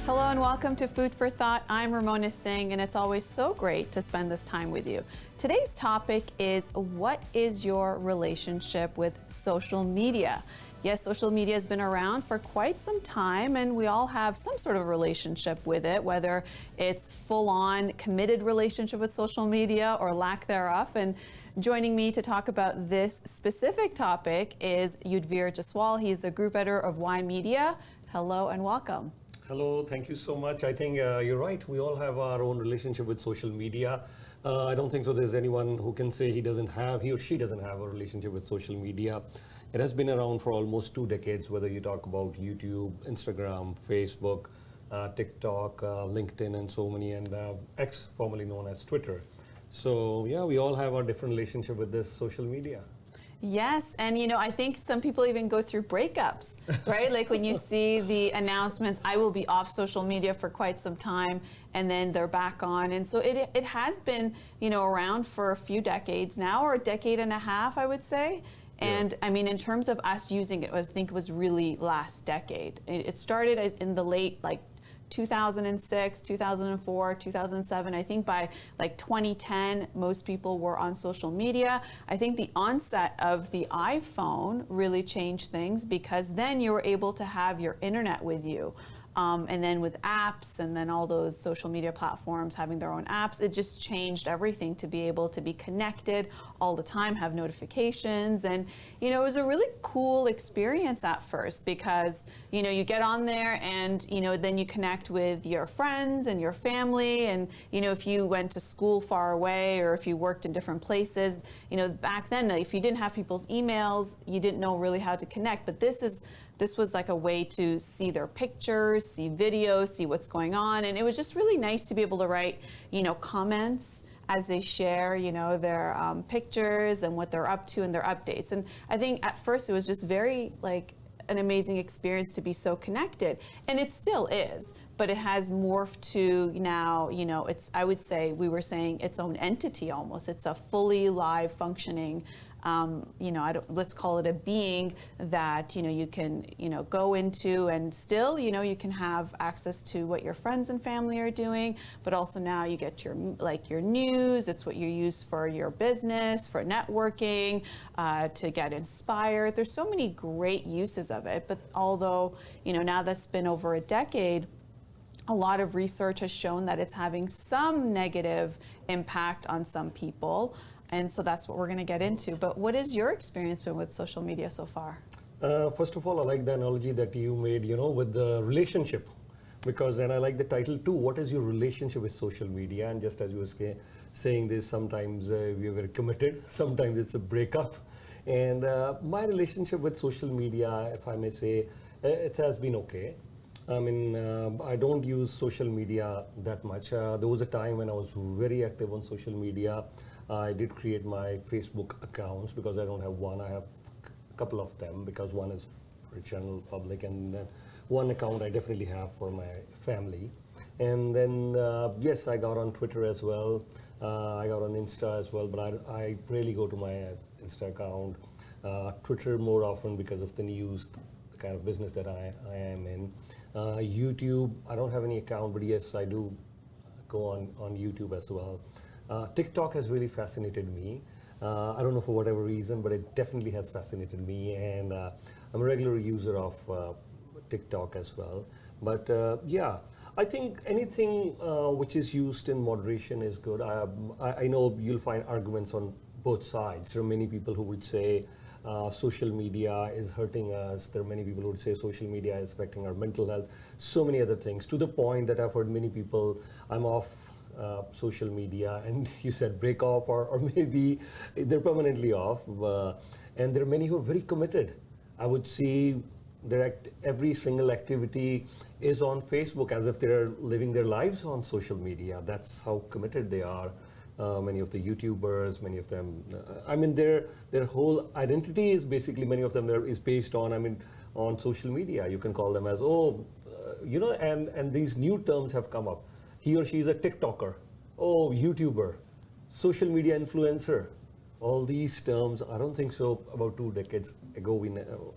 Hello and welcome to Food for Thought. I'm Ramona Singh, and it's always so great to spend this time with you. Today's topic is, what is your relationship with social media? Yes, social media has been around for quite some time, and we all have some sort of relationship with it, whether it's full-on committed relationship with social media or lack thereof. And joining me to talk about this specific topic is Yudhvir Jaswal. He's the group editor of Y Media. Hello and welcome. Hello, thank you so much. I think you're right. We all have our own relationship with social media. I don't think so there's anyone who can say he or she doesn't have a relationship with social media. It has been around for almost 2 decades, whether you talk about YouTube, Instagram, Facebook, TikTok, LinkedIn, and so many, and X, formerly known as Twitter. So yeah, we all have our different relationship with this social media. Yes, and I think some people even go through breakups, right? Like when you see the announcements, I will be off social media for quite some time, and then they're back on. And so it has been, around for a few decades now, or a decade and a half, I would say. And I mean, in terms of us using it, I think it was really last decade. It started in the late, 2006, 2004, 2007. I think by 2010, most people were on social media. I think the onset of the iPhone really changed things, because then you were able to have your internet with you. And then with apps, and then all those social media platforms having their own apps, it just changed everything to be able to be connected all the time, have notifications. And, it was a really cool experience at first, because, you get on there and, then you connect with your friends and your family. And, if you went to school far away, or if you worked in different places, back then, if you didn't have people's emails, you didn't know really how to connect. But this was like a way to see their pictures, see videos, see what's going on. And it was just really nice to be able to write, comments as they share, their pictures and what they're up to and their updates. And I think at first it was just very an amazing experience to be so connected. And it still is, but it has morphed to now, it's, I would say, we were saying its own entity almost. It's a fully live functioning, let's call it a being that, you can, go into, and still, you can have access to what your friends and family are doing, but also now you get your news. It's what you use for your business, for networking, to get inspired. There's so many great uses of it, but although, now that's been over a decade, a lot of research has shown that it's having some negative impact on some people. And so that's what we're going to get into. But what has your experience been with social media so far? First of all, I like the analogy that you made, with the relationship. And I like the title too, what is your relationship with social media? And just as you were saying this, sometimes we are very committed, sometimes it's a breakup. And my relationship with social media, if I may say, it has been okay. I mean, I don't use social media that much. There was a time when I was very active on social media. I did create my Facebook accounts, because I don't have one. I have a couple of them, because one is for general public, and then one account I definitely have for my family. And then, yes, I got on Twitter as well. I got on Insta as well, but I rarely go to my Insta account. Twitter more often because of the news, the kind of business that I am in. YouTube, I don't have any account, but yes, I do go on YouTube as well. TikTok has really fascinated me. I don't know for whatever reason, but it definitely has fascinated me, and I'm a regular user of TikTok as well. But yeah, I think anything which is used in moderation is good. I know you'll find arguments on both sides. There are many people who would say social media is hurting us. There are many people who would say social media is affecting our mental health. So many other things, to the point that I've heard many people, I'm off social media, and you said break off, or maybe they're permanently off. And there are many who are very committed. I would see every single activity is on Facebook, as if they're living their lives on social media. That's how committed they are. Many of the YouTubers, many of them, their whole identity is basically, many of them is based on, on social media. You can call them as, and these new terms have come up. He or she is a TikToker, YouTuber, social media influencer. All these terms, I don't think so, about 2 decades ago,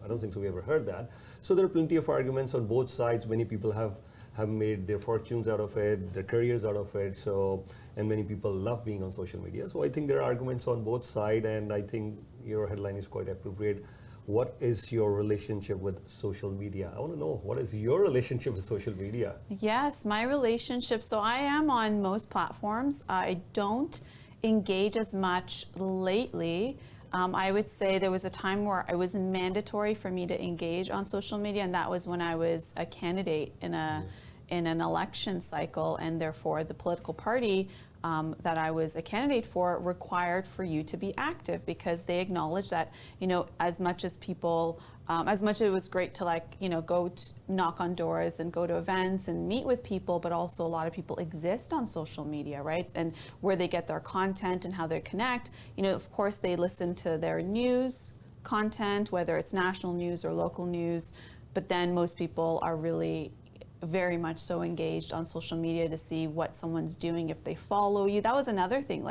I don't think so we ever heard that. So there are plenty of arguments on both sides. Many people have have made their fortunes out of it, their careers out of it. So, and many people love being on social media. So I think there are arguments on both sides, and I think your headline is quite appropriate. What is your relationship with social media? I want to know, what is your relationship with social media? Yes, my relationship. So I am on most platforms. I don't engage as much lately. I would say there was a time where it was mandatory for me to engage on social media, and that was when I was a candidate in an election cycle, and therefore the political party that I was a candidate for required for you to be active, because they acknowledged that, as much as people, as much as it was great to go knock on doors and go to events and meet with people, but also a lot of people exist on social media, right? And where they get their content and how they connect, of course they listen to their news content, whether it's national news or local news, but then most people are really very much so engaged on social media to see what someone's doing, if they follow you. That was another thing,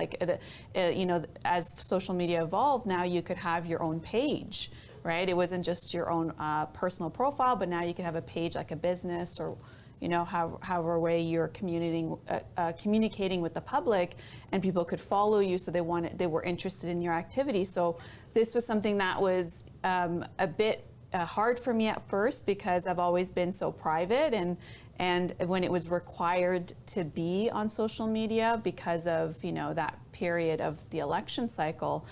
as social media evolved, now you could have your own page, right? It wasn't just your own personal profile, but now you can have a page like a business, or however way you're communicating with the public, and people could follow you, so they were interested in your activity. So this was something that was a bit hard for me at first, because I've always been so private, and when it was required to be on social media because of that period of the election cycle,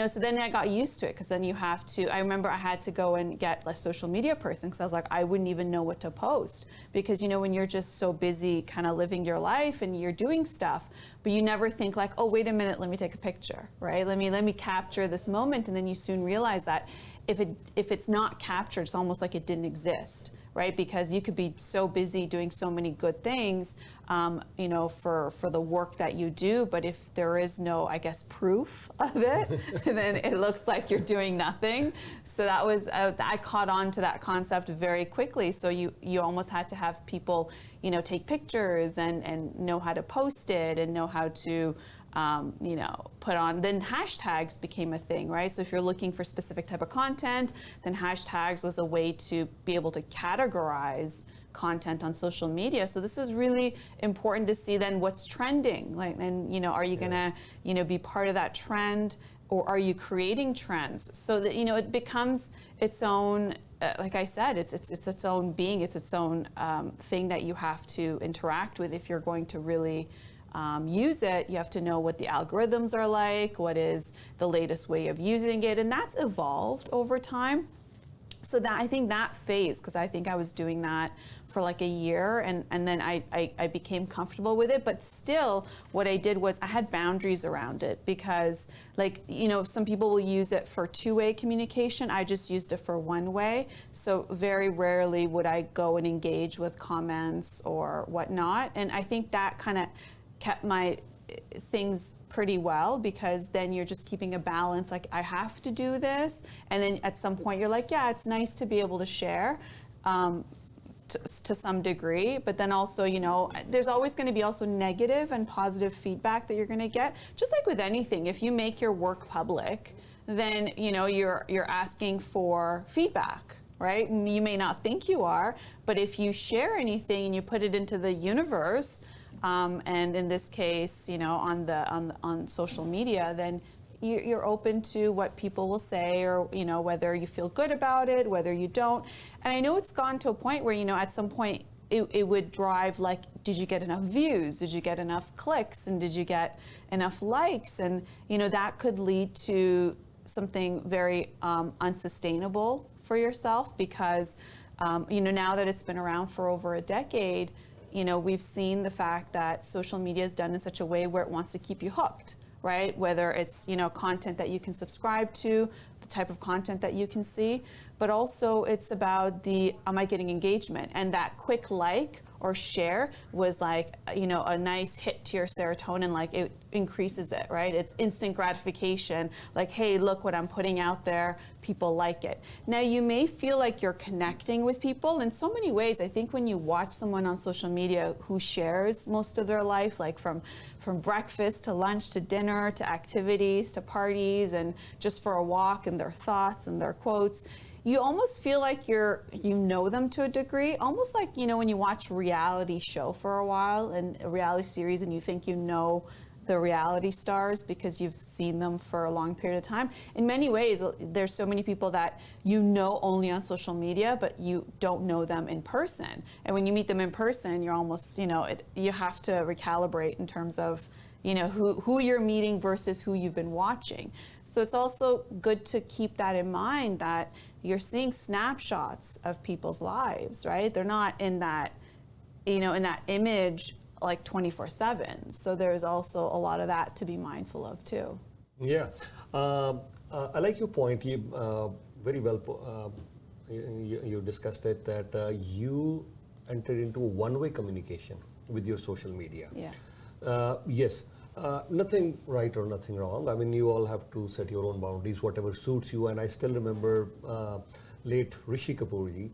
so then I got used to it, because then I remember I had to go and get a social media person, because I was like, I wouldn't even know what to post, because when you're just so busy kind of living your life and you're doing stuff, but you never think like, oh, wait a minute, let me take a picture, right? Let me capture this moment. And then you soon realize that if it's not captured, it's almost like it didn't exist, right? Because you could be so busy doing so many good things, for the work that you do, but if there is no, I guess, proof of it, then it looks like you're doing nothing. So that was, I caught on to that concept very quickly. So you almost had to have people, take pictures and know how to post it, and know how to, put on, then hashtags became a thing, right? So if you're looking for specific type of content, then hashtags was a way to be able to categorize content on social media. So this was really important to see then what's trending, and are you gonna, be part of that trend, or are you creating trends, so that, it becomes its own, like I said, it's its own being, it's its own thing that you have to interact with. If you're going to really use it, you have to know what the algorithms are like, what is the latest way of using it, and that's evolved over time. So that, I think that phase, because I think I was doing that for like a year, and then I became comfortable with it. But still, what I did was I had boundaries around it, because some people will use it for two-way communication. I just used it for one way. So very rarely would I go and engage with comments or whatnot. And I think that kind of kept my things pretty well, because then you're just keeping a balance, like I have to do this, and then at some point you're like, yeah, it's nice to be able to share to some degree, but then also, there's always going to be also negative and positive feedback that you're going to get. Just like with anything, if you make your work public, then you're asking for feedback, right? And you may not think you are, but if you share anything and you put it into the universe, and in this case, on social media, then you're open to what people will say, or whether you feel good about it, whether you don't. And I know it's gone to a point where at some point it would drive, like, did you get enough views? Did you get enough clicks? And did you get enough likes? And that could lead to something very unsustainable for yourself, because now that it's been around for over a decade, we've seen the fact that social media is done in such a way where it wants to keep you hooked, right? Whether it's, content that you can subscribe to, the type of content that you can see, but also it's about am I getting engagement? And that quick like or share was like, a nice hit to your serotonin, like it increases it, right? It's instant gratification, like, hey, look what I'm putting out there, people like it. Now you may feel like you're connecting with people in so many ways. I think when you watch someone on social media who shares most of their life, like from breakfast to lunch to dinner to activities to parties and just for a walk, and their thoughts and their quotes, you almost feel like you know them to a degree, almost like, when you watch a reality show for a while and a reality series and you think you know the reality stars because you've seen them for a long period of time. In many ways, there's so many people that you know only on social media, but you don't know them in person. And when you meet them in person, you're almost, you have to recalibrate in terms of, who you're meeting versus who you've been watching. So it's also good to keep that in mind, that you're seeing snapshots of people's lives, right? They're not in that, in that image like 24/7. So there's also a lot of that to be mindful of too. Yeah, I like your point. You very well. You discussed it that you entered into a one-way communication with your social media. Yeah. Yes. Nothing right or nothing wrong. I mean, you all have to set your own boundaries, whatever suits you. And I still remember late Rishi Kapoorji.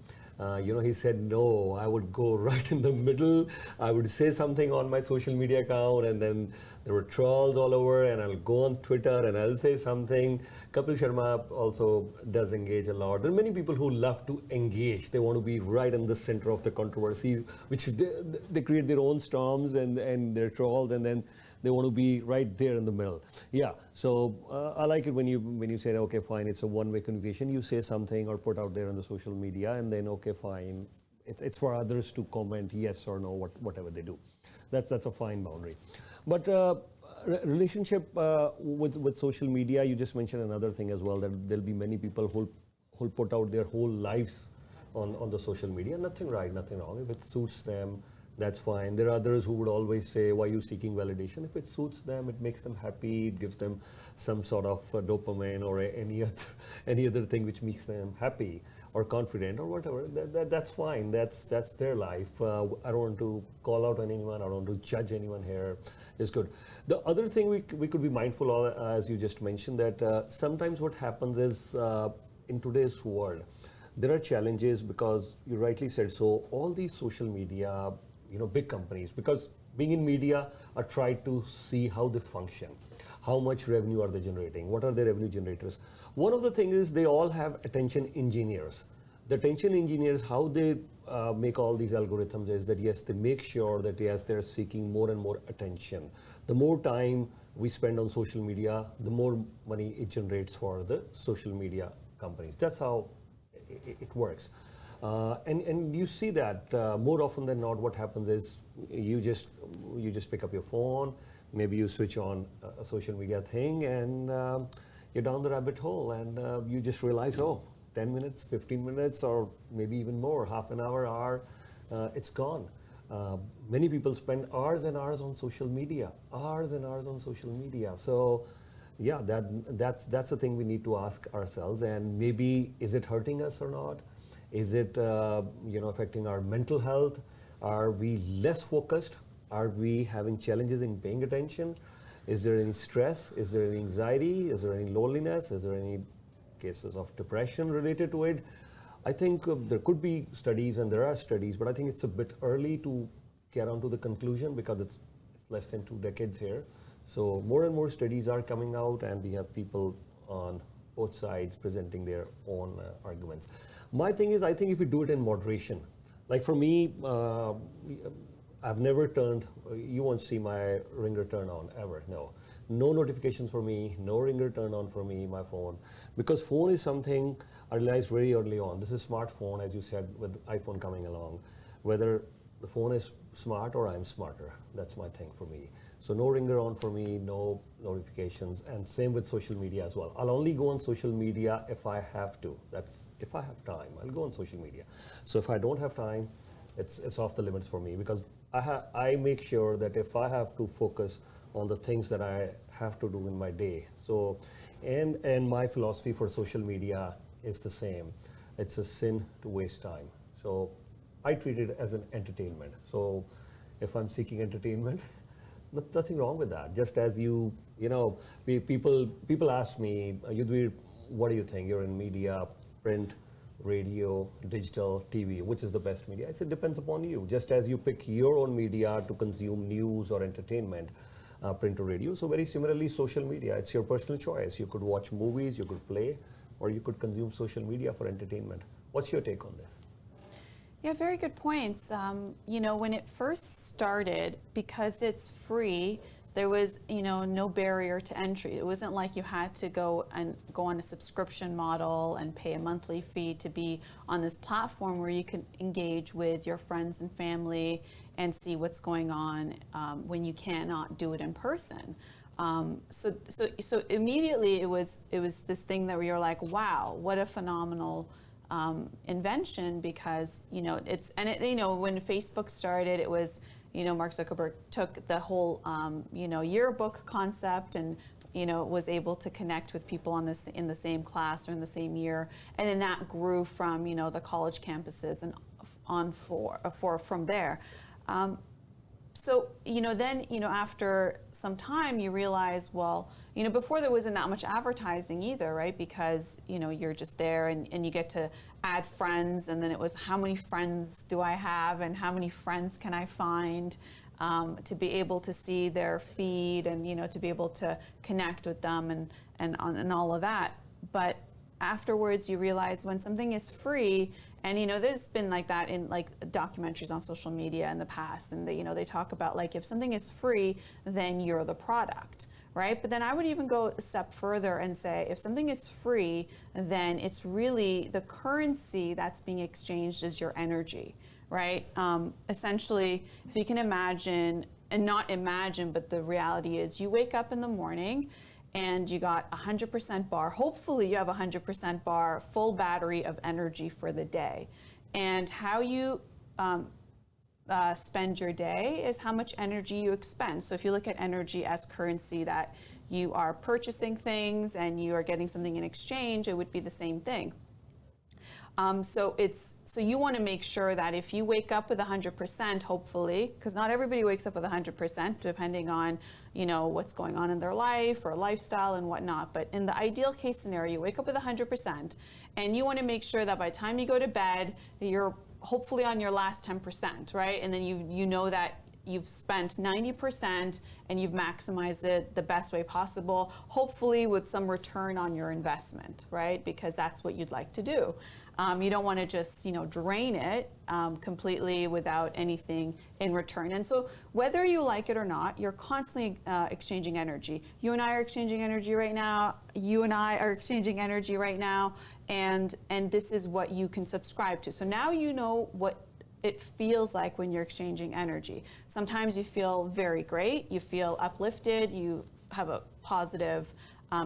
He said, no, I would go right in the middle. I would say something on my social media account, and then there were trolls all over, and I'll go on Twitter and I'll say something. Kapil Sharma also does engage a lot. There are many people who love to engage. They want to be right in the center of the controversy, which they create their own storms and their trolls, and then they want to be right there in the middle. Yeah, so I like it when you say, okay, fine, it's a one-way communication. You say something or put out there on the social media, and then, okay, fine, it's for others to comment yes or no, whatever they do. That's a fine boundary. But relationship with social media, you just mentioned another thing as well, that there'll be many people who'll put out their whole lives on the social media. Nothing right, nothing wrong. If it suits them, that's fine. There are others who would always say, why are you seeking validation? If it suits them, it makes them happy, it gives them some sort of dopamine or any other thing which makes them happy or confident or whatever, that's fine. That's their life. I don't want to call out on anyone. I don't want to judge anyone here. It's good. The other thing we could be mindful of, as you just mentioned, that sometimes what happens is in today's world, there are challenges because you rightly said so. All these social media, big companies, because being in media, are trying to see how they function, how much revenue are they generating, what are their revenue generators. One of the things is they all have attention engineers. The attention engineers, how they make all these algorithms is that, yes, they make sure that, yes, they're seeking more and more attention. The more time we spend on social media, the more money it generates for the social media companies. That's how it works. And you see that more often than not, what happens is you just pick up your phone, maybe you switch on a social media thing, and you're down the rabbit hole, and you just realize, 10 minutes, 15 minutes, or maybe even more, half an hour, it's gone. Many people spend hours and hours on social media, So yeah, that's the thing we need to ask ourselves, and maybe is it hurting us or not? Is it affecting our mental health? Are we less focused? Are we having challenges in paying attention? Is there any stress? Is there any anxiety? Is there any loneliness? Is there any cases of depression related to it? I think there could be studies, and there are studies, but I think it's a bit early to get on to the conclusion because it's less than 2 decades here. So more and more studies are coming out, and we have people on both sides presenting their own arguments. My thing is, I think if we do it in moderation, like for me, I've never turned, you won't see my ringer turn on ever, no. No notifications for me, no ringer turn on for me, my phone. Because phone is something I realized very early on. This is smartphone, as you said, with iPhone coming along. Whether the phone is smart or I'm smarter, that's my thing for me. So no ringer on for me, no notifications, and same with social media as well. I'll only go on social media if I have to. That's if I have time, I'll go on social media. So if I don't have time, it's off the limits for me, because I make sure that if I have to focus on the things that I have to do in my day. So, and my philosophy for social media is the same. It's a sin to waste time. So I treat it as an entertainment. So if I'm seeking entertainment, nothing wrong with that. Just as people ask me, Yudhvir, what do you think? You're in media, print, radio, digital, TV, which is the best media? I said, depends upon you. Just as you pick your own media to consume news or entertainment, print or radio. So very similarly, social media, it's your personal choice. You could watch movies, you could play or you could consume social media for entertainment. What's your take on this? Yeah, very good points. When it first started, because it's free, there was, no barrier to entry. It wasn't like you had to go on a subscription model and pay a monthly fee to be on this platform where you can engage with your friends and family and see what's going on when you cannot do it in person. So immediately it was this thing that we were like, wow, what a phenomenal invention, because when Facebook started, it was, Mark Zuckerberg took the whole yearbook concept and was able to connect with people in the same class or in the same year, and then that grew from the college campuses and from there. So then after some time you realize, well, before there wasn't that much advertising either, right? Because you're just there and you get to add friends, and then it was how many friends do I have and how many friends can I find, to be able to see their feed and to be able to connect with them and all of that. But afterwards you realize when something is free, and there's been like that in like documentaries on social media in the past, and they talk about like if something is free, then you're the product, right? But then I would even go a step further and say if something is free, then it's really the currency that's being exchanged is your energy, right? Essentially, if you can imagine, and not imagine, but the reality is you wake up in the morning and you got 100% bar. Hopefully you have 100% bar, full battery of energy for the day. And how you spend your day is how much energy you expend. So if you look at energy as currency, that you are purchasing things and you are getting something in exchange, it would be the same thing. So you want to make sure that if you wake up with 100%, hopefully, because not everybody wakes up with 100%, depending on what's going on in their life or lifestyle and whatnot. But in the ideal case scenario, you wake up with 100%, and you want to make sure that by the time you go to bed, you're hopefully on your last 10%, right? And then you know that you've spent 90% and you've maximized it the best way possible, hopefully with some return on your investment, right? Because that's what you'd like to do. You don't want to just, drain it completely without anything in return. And so whether you like it or not, you're constantly exchanging energy. You and I are exchanging energy right now. You and I are exchanging energy right now. And this is what you can subscribe to. So now you know what it feels like when you're exchanging energy. Sometimes you feel very great. You feel uplifted. You have a positive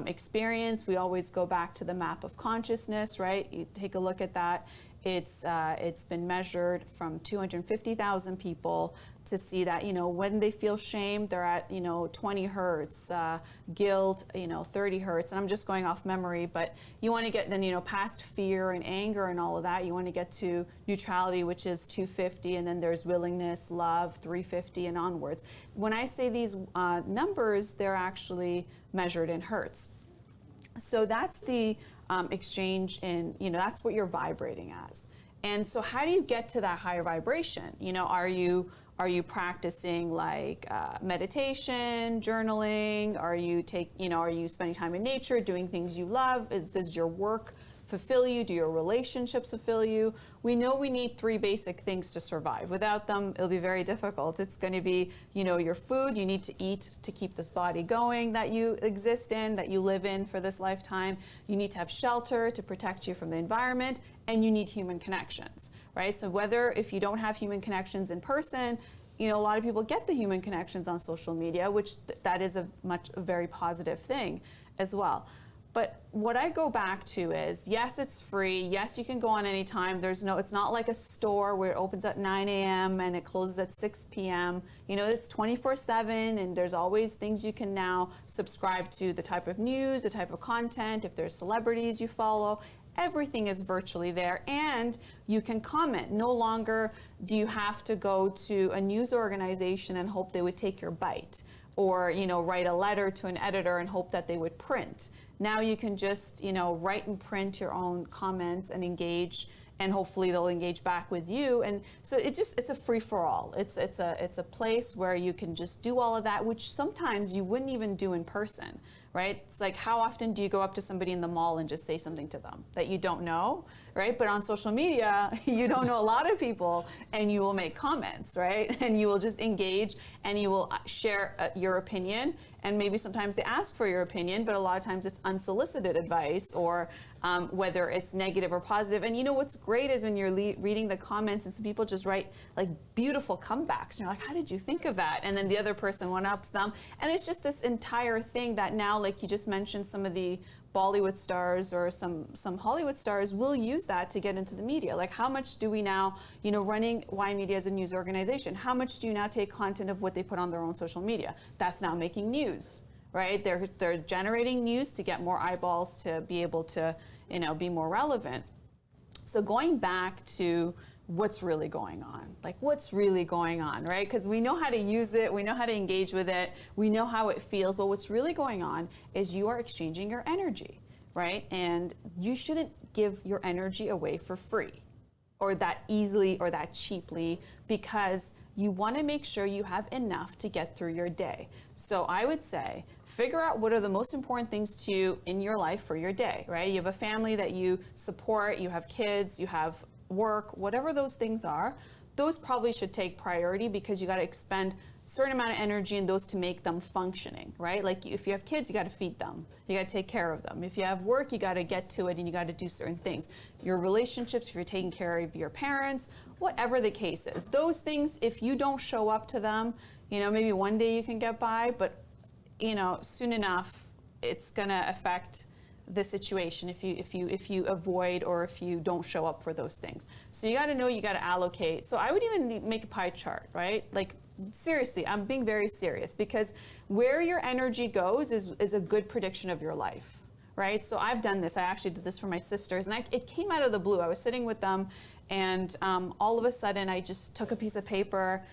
experience. We always go back to the map of consciousness, right? You take a look at that. It's been measured from 250,000 people to see that, when they feel shame, they're at, 20 hertz, guilt, 30 hertz. And I'm just going off memory, but you want to get then, past fear and anger and all of that. You want to get to neutrality, which is 250, and then there's willingness, love, 350 and onwards. When I say these numbers, they're actually measured in hertz. So that's the exchange in, that's what you're vibrating as. And so how do you get to that higher vibration? Are you practicing like meditation, journaling? Are you spending time in nature, doing things you love? Does your work fulfill you? Do your relationships fulfill you? We know we need 3 basic things to survive. Without them, it'll be very difficult. It's going to be, your food. You need to eat to keep this body going that you exist in, that you live in for this lifetime. You need to have shelter to protect you from the environment, and you need human connections, right? So if you don't have human connections in person, a lot of people get the human connections on social media, which that is a very positive thing as well. But what I go back to is, yes, it's free. Yes, you can go on anytime. It's not like a store where it opens at 9 a.m. and it closes at 6 p.m. It's 24/7, and there's always things you can now subscribe to, the type of news, the type of content, if there's celebrities you follow. Everything is virtually there, and you can comment. No longer do you have to go to a news organization and hope they would take your bite, or write a letter to an editor and hope that they would print. Now you can just write and print your own comments and engage, and hopefully they'll engage back with you. And so it's a free-for-all. It's a place where you can just do all of that, which sometimes you wouldn't even do in person, right? It's like, how often do you go up to somebody in the mall and just say something to them that you don't know, right? But on social media, you don't know a lot of people, and you will make comments, right? And you will just engage, and you will share your opinion, and maybe sometimes they ask for your opinion, but a lot of times it's unsolicited advice, or whether it's negative or positive. And you know what's great is when you're reading the comments, and some people just write like beautiful comebacks. And you're like, how did you think of that? And then the other person one-ups them. And it's just this entire thing that now, like you just mentioned, some of the Bollywood stars or some Hollywood stars will use that to get into the media. Like, how much do we now, you know, running Y Media as a news organization, how much do you now take content of what they put on their own social media? That's now making news, right? They're generating news to get more eyeballs, to be able to, you know, be more relevant. So going back to what's really going on, like what's really going on, right? Because we know how to use it, we know how to engage with it, we know how it feels, but what's really going on is you are exchanging your energy, right? And you shouldn't give your energy away for free, or that easily, or that cheaply, because you want to make sure you have enough to get through your day. So I would say, figure out what are the most important things to you in your life for your day, right? You have a family that you support, you have kids, you have work, whatever those things are, those probably should take priority, because you got to expend a certain amount of energy in those to make them functioning, right? Like if you have kids, you got to feed them, you got to take care of them. If you have work, you got to get to it, and you got to do certain things. Your relationships, if you're taking care of your parents, whatever the case is, those things, if you don't show up to them, you know, maybe one day you can get by, but you know, soon enough, it's gonna affect the situation if you avoid, or if you don't show up for those things. So you got to know, you got to allocate. So I would even make a pie chart, right? Like seriously, I'm being very serious, because where your energy goes is a good prediction of your life, right? So I've done this. I actually did this for my sisters, and it came out of the blue. I was sitting with them, and all of a sudden I just took a piece of paper.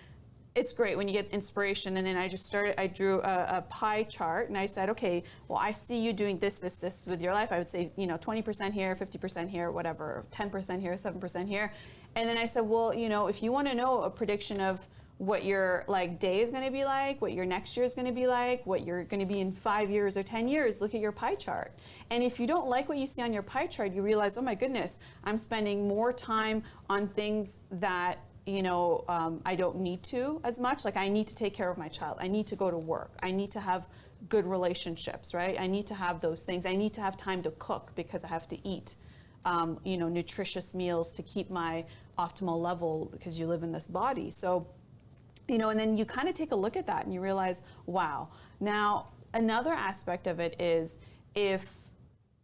It's great when you get inspiration, and then I drew a pie chart, and I said, okay, well, I see you doing this with your life. I would say, you know, 20% here, 50% here, whatever, 10% here, 7% here. And then I said, well, you know, if you want to know a prediction of what your like day is going to be like, what your next year is going to be like, what you're going to be in 5 years or 10 years, look at your pie chart. And if you don't like what you see on your pie chart, you realize, oh my goodness, I'm spending more time on things that, you know, I don't need to as much. Like, I need to take care of my child. I need to go to work. I need to have good relationships, right? I need to have those things. I need to have time to cook, because I have to eat, you know, nutritious meals to keep my optimal level, because you live in this body. So, you know, and then you kind of take a look at that and you realize, wow. Now, another aspect of it is, if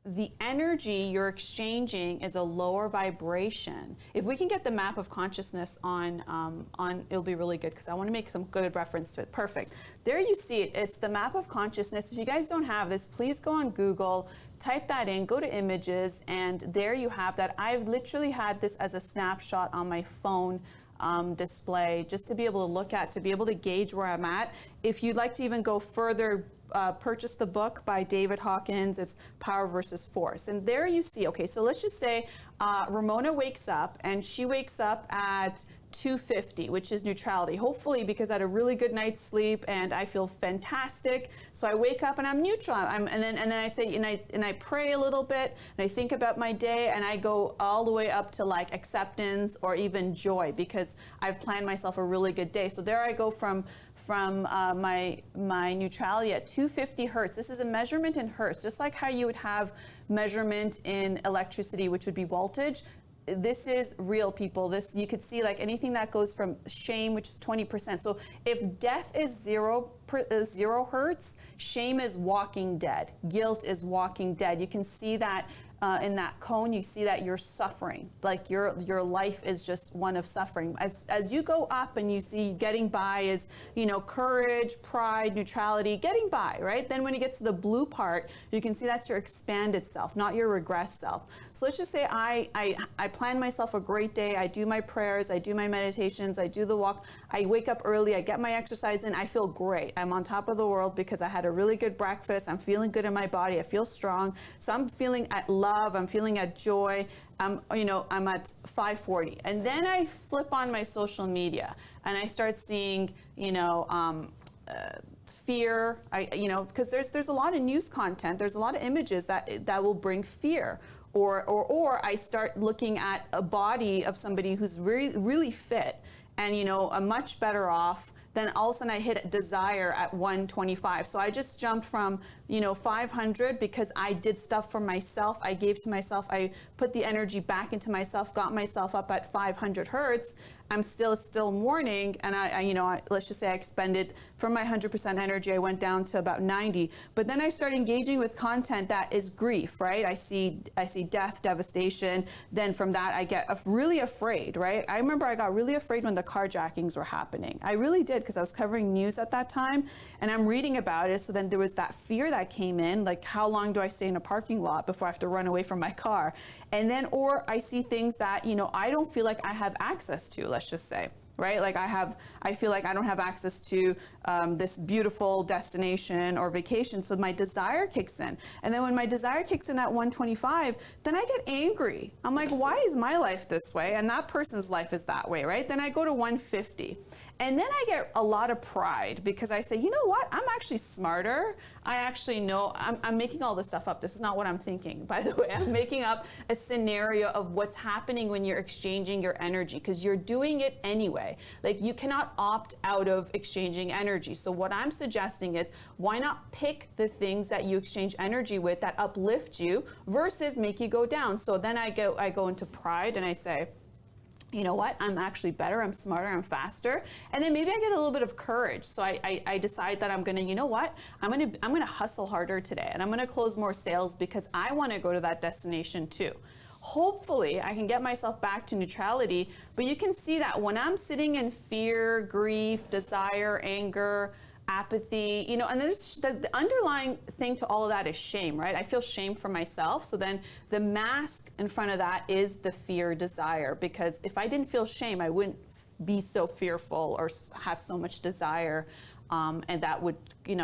the energy you're exchanging is a lower vibration, if we can get the map of consciousness on, it'll be really good, because I want to make some good reference to it. Perfect. There you see it. It's the map of consciousness. If you guys don't have this, please go on Google, type that in, go to images, and there you have that. I've literally had this as a snapshot on my phone display, just to be able to look at, to be able to gauge where I'm at. If you'd like to even go further, purchase the book by David Hawkins. It's Power versus Force. And there you see, okay, so let's just say Ramona wakes up, and she wakes up at 250, which is neutrality. Hopefully, because I had a really good night's sleep and I feel fantastic. So I wake up and I'm neutral. And then I say, and I pray a little bit, and I think about my day, and I go all the way up to like acceptance or even joy, because I've planned myself a really good day. So there I go from my neutrality at 250 hertz. This is a measurement in hertz, just like how you would have measurement in electricity, which would be voltage. This is real, people. This, you could see like anything that goes from shame, which is 20%. So if death is zero hertz, shame is walking dead. Guilt is walking dead. You can see that in that cone. You see that you're suffering, like your life is just one of suffering. As you go up and you see getting by is, you know, courage, pride, neutrality, getting by, right? Then when it gets to the blue part, you can see that's your expanded self, not your regressed self. So let's just say I plan myself a great day. I do my prayers, I do my meditations, I do the walk, I wake up early, I get my exercise in, I feel great. I'm on top of the world because I had a really good breakfast. I'm feeling good in my body. I feel strong. So I'm feeling at love. I'm feeling at joy. I'm at 540. And then I flip on my social media and I start seeing, fear, because there's a lot of news content, there's a lot of images that will bring fear. Or I start looking at a body of somebody who's really, really fit and, I'm much better off. Then all of a sudden I hit desire at 125. So I just jumped from, 500 because I did stuff for myself. I gave to myself. I put the energy back into myself, got myself up at 500 hertz. I'm still mourning, and let's just say I expended from my 100% energy, I went down to about 90. But then I started engaging with content that is grief, right? I see death, devastation. Then from that, I get really afraid, right? I remember I got really afraid when the carjackings were happening. I really did, because I was covering news at that time, and I'm reading about it. So then there was that fear that came in, like, how long do I stay in a parking lot before I have to run away from my car? And then, or I see things that, I don't feel like I have access to, let's just say, right? Like I feel like I don't have access to this beautiful destination or vacation. So my desire kicks in. And then when my desire kicks in at 125, then I get angry. I'm like, why is my life this way? And that person's life is that way, right? Then I go to 150. And then I get a lot of pride because I say, you know what? I'm actually smarter. I actually know, I'm making all this stuff up. This is not what I'm thinking, by the way. I'm making up a scenario of what's happening when you're exchanging your energy, because you're doing it anyway. Like, you cannot opt out of exchanging energy. So what I'm suggesting is, why not pick the things that you exchange energy with that uplift you versus make you go down? So then I go into pride and I say, you know what, I'm actually better, I'm smarter, I'm faster. And then maybe I get a little bit of courage. So I decide that I'm gonna, you know what, I'm gonna hustle harder today, and I'm gonna close more sales because I wanna go to that destination too. Hopefully I can get myself back to neutrality, but you can see that when I'm sitting in fear, grief, desire, anger, apathy, and there's the underlying thing to all of that is shame, right? I feel shame for myself. So then the mask in front of that is the fear, desire, because if I didn't feel shame, I wouldn't be so fearful or have so much desire. And that would,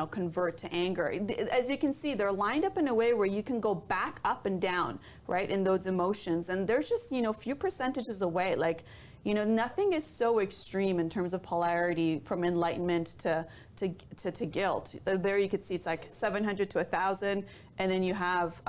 convert to anger. As you can see, they're lined up in a way where you can go back up and down, right, in those emotions. And there's just, few percentages away. Like, nothing is so extreme in terms of polarity from enlightenment to guilt. There you could see it's like 700 to 1,000, and then you have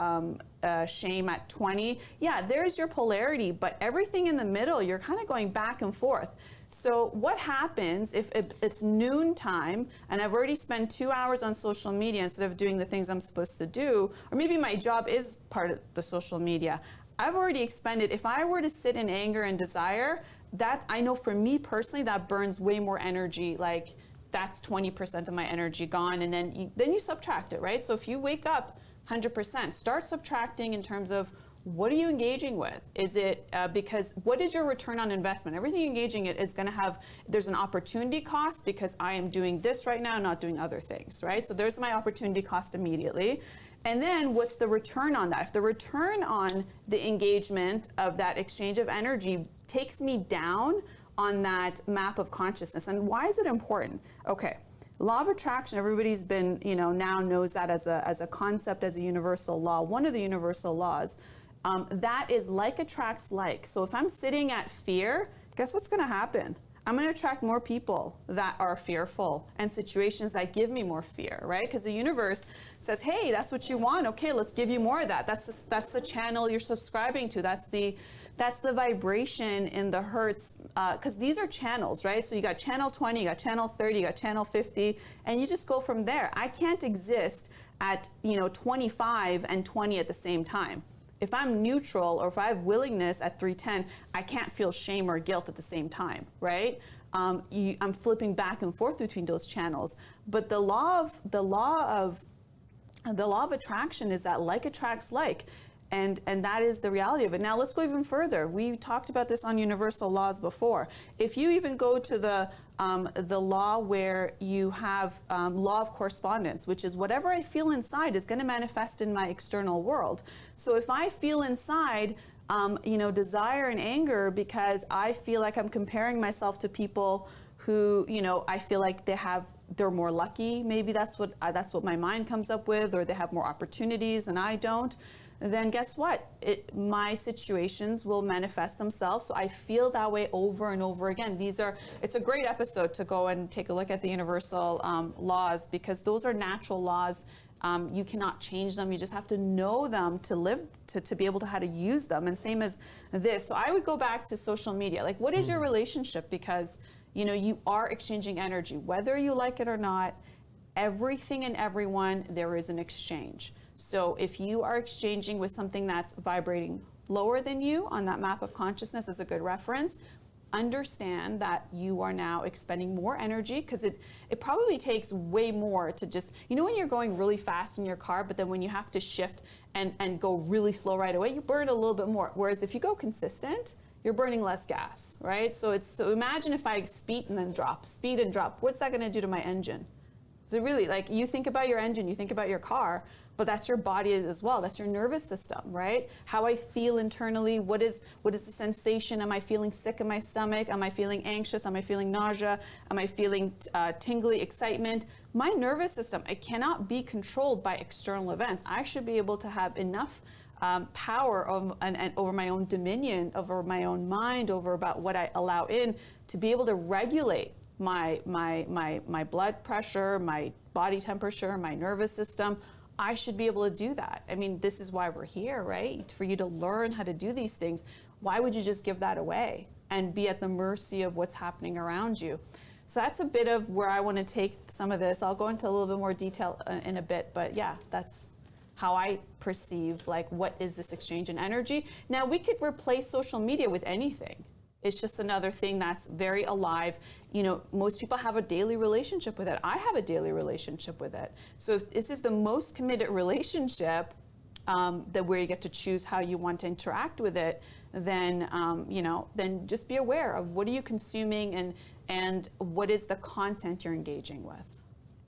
shame at 20. Yeah, there's your polarity, but everything in the middle, you're kind of going back and forth. So what happens if it's noon time and I've already spent 2 hours on social media instead of doing the things I'm supposed to do, or maybe my job is part of the social media. I've already expended, if I were to sit in anger and desire, that I know for me personally, that burns way more energy. Like, that's 20% of my energy gone, and then you subtract it, right? So if you wake up 100%, start subtracting in terms of what are you engaging with? Is it because what is your return on investment? Everything you're engaging in is going to have, there's an opportunity cost because I am doing this right now, not doing other things, right? So there's my opportunity cost immediately. And then what's the return on that? If the return on the engagement of that exchange of energy takes me down on that map of consciousness, and why is it important? Okay. Law of attraction, everybody's been, now knows that as a concept, as a universal law, one of the universal laws. That is like attracts like. So if I'm sitting at fear, guess what's going to happen? I'm going to attract more people that are fearful and situations that give me more fear, right? Because the universe says, hey, that's what you want. Okay, let's give you more of that. That's the channel you're subscribing to. That's the vibration in the hertz, because these are channels, right? So you got channel 20, you got channel 30, you got channel 50, and you just go from there. I can't exist at 25 and 20 at the same time. If I'm neutral, or if I have willingness at 310, I can't feel shame or guilt at the same time, right? I'm flipping back and forth between those channels. But the law of attraction is that like attracts like. And that is the reality of it. Now let's go even further. We talked about this on universal laws before. If you even go to the law where you have law of correspondence, which is whatever I feel inside is going to manifest in my external world. So if I feel inside, desire and anger because I feel like I'm comparing myself to people who, I feel like they're more lucky. Maybe that's what my mind comes up with, or they have more opportunities and I don't. then guess what? My situations will manifest themselves. So I feel that way over and over again. It's a great episode to go and take a look at the universal laws, because those are natural laws. You cannot change them. You just have to know them to live, to be able to how to use them. And same as this. So I would go back to social media. Like, what is your relationship? Because, you know, you are exchanging energy, whether you like it or not. Everything and everyone, there is an exchange. So if you are exchanging with something that's vibrating lower than you on that map of consciousness as a good reference, understand that you are now expending more energy, because it probably takes way more to just, you know, when you're going really fast in your car, but then when you have to shift and go really slow right away, you burn a little bit more. Whereas if you go consistent, you're burning less gas, right? So imagine if I speed and then drop, speed and drop. What's that gonna do to my engine? So really, like, you think about your engine, you think about your car, but that's your body as well. That's your nervous system, right? How I feel internally, what is the sensation? Am I feeling sick in my stomach? Am I feeling anxious? Am I feeling nausea? Am I feeling tingly excitement? My nervous system, it cannot be controlled by external events. I should be able to have enough power over my own dominion, over my own mind, over about what I allow in, to be able to regulate my blood pressure, my body temperature, my nervous system. I should be able to do that. I mean, this is why we're here, right? For you to learn how to do these things. Why would you just give that away and be at the mercy of what's happening around you? So that's a bit of where I want to take some of this. I'll go into a little bit more detail in a bit, but yeah, that's how I perceive, like, what is this exchange in energy? Now, we could replace social media with anything. It's just another thing that's very alive. You know, most people have a daily relationship with it. I have a daily relationship with it. So if this is the most committed relationship, that where you get to choose how you want to interact with it, then then just be aware of what are you consuming and what is the content you're engaging with.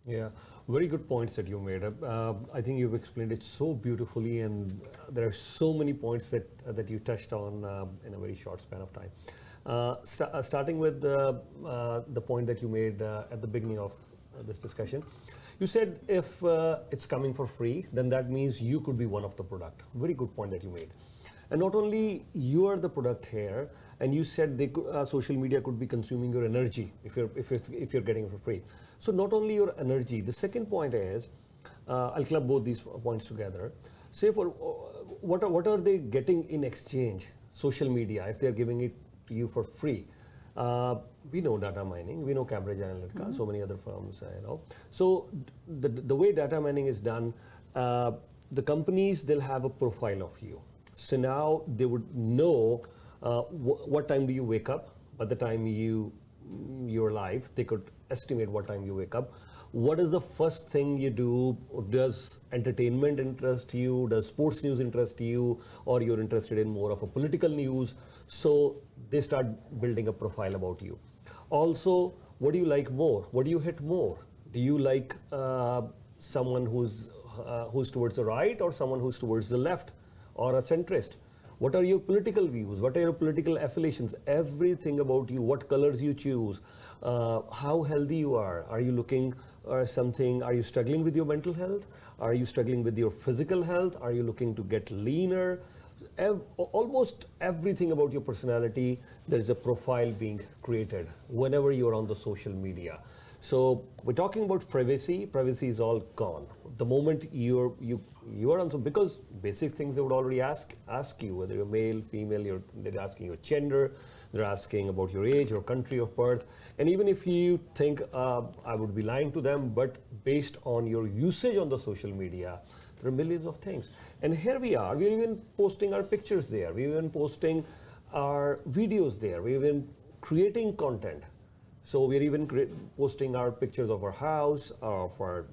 Yeah, very good points that you made. I think you've explained it so beautifully, and there are so many points that you touched on in a very short span of time. Starting with the point that you made at the beginning of this discussion, you said if it's coming for free, then that means you could be one of the product. Very good point that you made. And not only you are the product here, and you said social media could be consuming your energy if you're getting it for free. So not only your energy. The second point is, I'll club both these points together. Say for what are they getting in exchange? Social media, if they're giving it to you for free. We know data mining, we know Cambridge Analytica, so many other firms, So the way data mining is done, the companies, they'll have a profile of you. So now they would know what time do you wake up. By the time you're live, they could estimate what time you wake up. What is the first thing you do? Does entertainment interest you? Does sports news interest you? Or you're interested in more of a political news? So they start building a profile about you. Also, what do you like more? What do you hit more? Do you like someone who's towards the right, or someone who's towards the left, or a centrist? What are your political views? What are your political affiliations? Everything about you, what colors you choose, how healthy you are. Are you looking something, are you struggling with your mental health? Are you struggling with your physical health? Are you looking to get leaner? Almost everything about your personality, there is a profile being created whenever you're on the social media. So we're talking about privacy. Privacy is all gone. The moment you are on, so because basic things they would already ask you, whether you're male, female, they're asking your gender, they're asking about your age, your country of birth. And even if you think I would be lying to them, but based on your usage on the social media, there are millions of things. And here we are, we're even posting our pictures there, we're even posting our videos there, we're even creating content. So we're even posting our pictures of our house, of our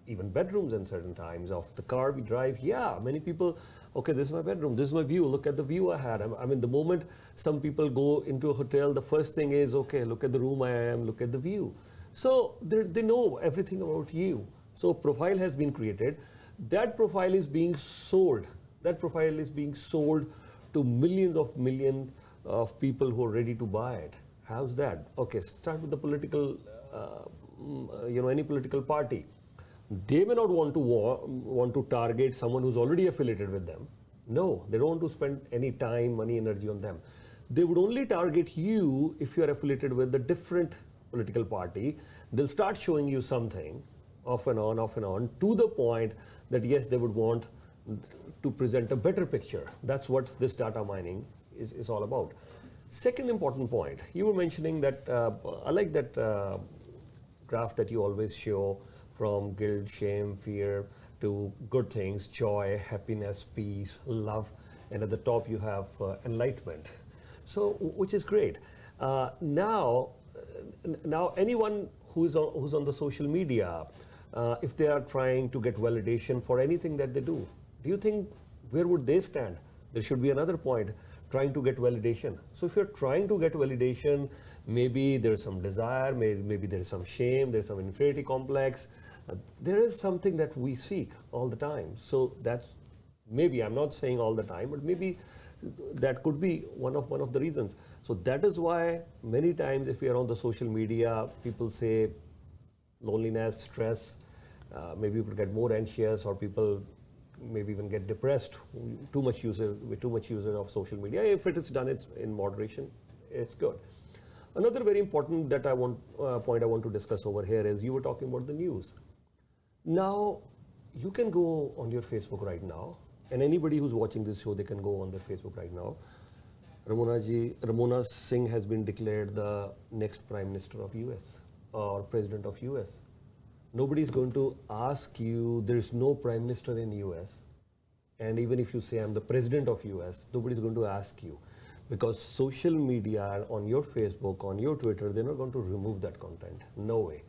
even bedrooms in certain times, of the car we drive. Yeah, many people, okay, this is my bedroom, this is my view, look at the view I had. I mean, the moment some people go into a hotel, the first thing is, okay, look at the room I am, look at the view. So they know everything about you. So profile has been created. That profile is being sold. That profile is being sold to millions of people who are ready to buy it. How's that? Okay, start with the political, any political party. They may not want to target someone who's already affiliated with them. No, they don't want to spend any time, money, energy on them. They would only target you if you are affiliated with a different political party. They'll start showing you something off and on, to the point that yes, they would want to present a better picture. That's what this data mining is all about. Second important point, you were mentioning that, I like that graph that you always show from guilt, shame, fear to good things, joy, happiness, peace, love, and at the top you have enlightenment. So, which is great. Now anyone who's on the social media, if they are trying to get validation for anything that they do you think where would they stand? There should be another point, trying to get validation. So if you're trying to get validation, maybe there's some desire, maybe there's some shame, there's some inferiority complex. There is something that we seek all the time. So that's maybe, I'm not saying all the time, but maybe that could be one of the reasons. So that is why many times if you're on the social media, people say loneliness, stress, maybe you could get more anxious, or people maybe even get depressed with too much usage of social media. If it is done in moderation, it's good. Another very important that point I want to discuss over here is you were talking about the news. Now you can go on your Facebook right now, and anybody who's watching this show, they can go on their Facebook right now. Ramona Singh has been declared the next Prime Minister of US or President of US. Nobody's going to ask you, there's no Prime Minister in US. And even if you say I'm the President of US, nobody's going to ask you. Because social media, on your Facebook, on your Twitter, they're not going to remove that content. No way.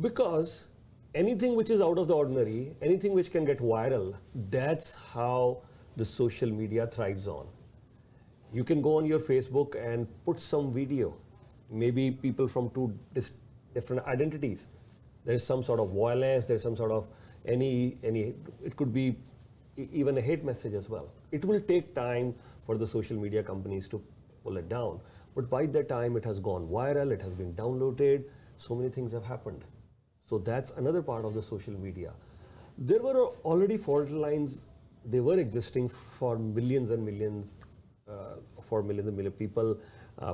Because anything which is out of the ordinary, anything which can get viral, that's how the social media thrives on. You can go on your Facebook and put some video, maybe people from two different identities. There's some sort of violence, there's some sort of it could be even a hate message as well. It will take time for the social media companies to pull it down. But by that time, it has gone viral, it has been downloaded, so many things have happened. So that's another part of the social media. There were already fault lines, they were existing for millions and millions, for millions and millions of people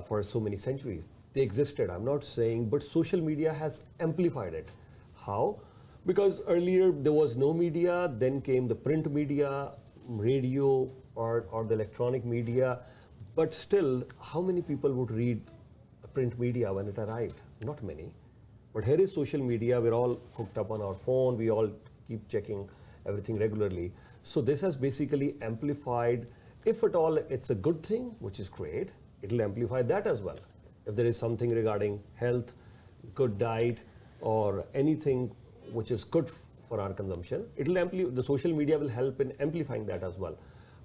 for so many centuries. They existed, I'm not saying, but social media has amplified it. How? Because earlier there was no media, then came the print media, radio, or the electronic media. But still, how many people would read print media when it arrived? Not many. But here is social media, we're all hooked up on our phone, we all keep checking everything regularly. So this has basically amplified, if at all it's a good thing, which is great, it'll amplify that as well. If there is something regarding health, good diet, or anything which is good for our consumption, the social media will help in amplifying that as well.